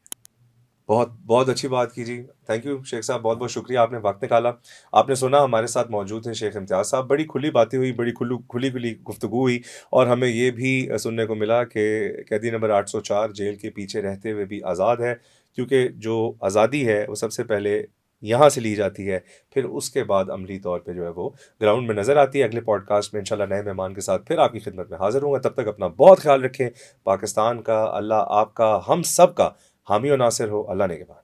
बहुत बहुत अच्छी बात की जी। थैंक यू शेख साहब, बहुत बहुत शुक्रिया, आपने वक्त निकाला। आपने सुना, हमारे साथ मौजूद हैं शेख इम्तियाज़ साहब। बड़ी खुली बातें हुई, बड़ी खुली गुफ्तगू हुई, और हमें ये भी सुनने को मिला कि कैदी नंबर 804 जेल के पीछे रहते हुए भी आज़ाद है, क्योंकि जो आज़ादी है वो सबसे पहले यहाँ से ली जाती है, फिर उसके बाद अमली तौर पे जो है वो ग्राउंड में नज़र आती है। अगले पॉडकास्ट में इंशाल्लाह नए मेहमान के साथ फिर आपकी खिदमत में हाजिर होंगे। तब तक अपना बहुत ख्याल रखें। पाकिस्तान का अल्लाह आपका, हम सब का हामी और नासिर हो। अल्लाह ने के बाद।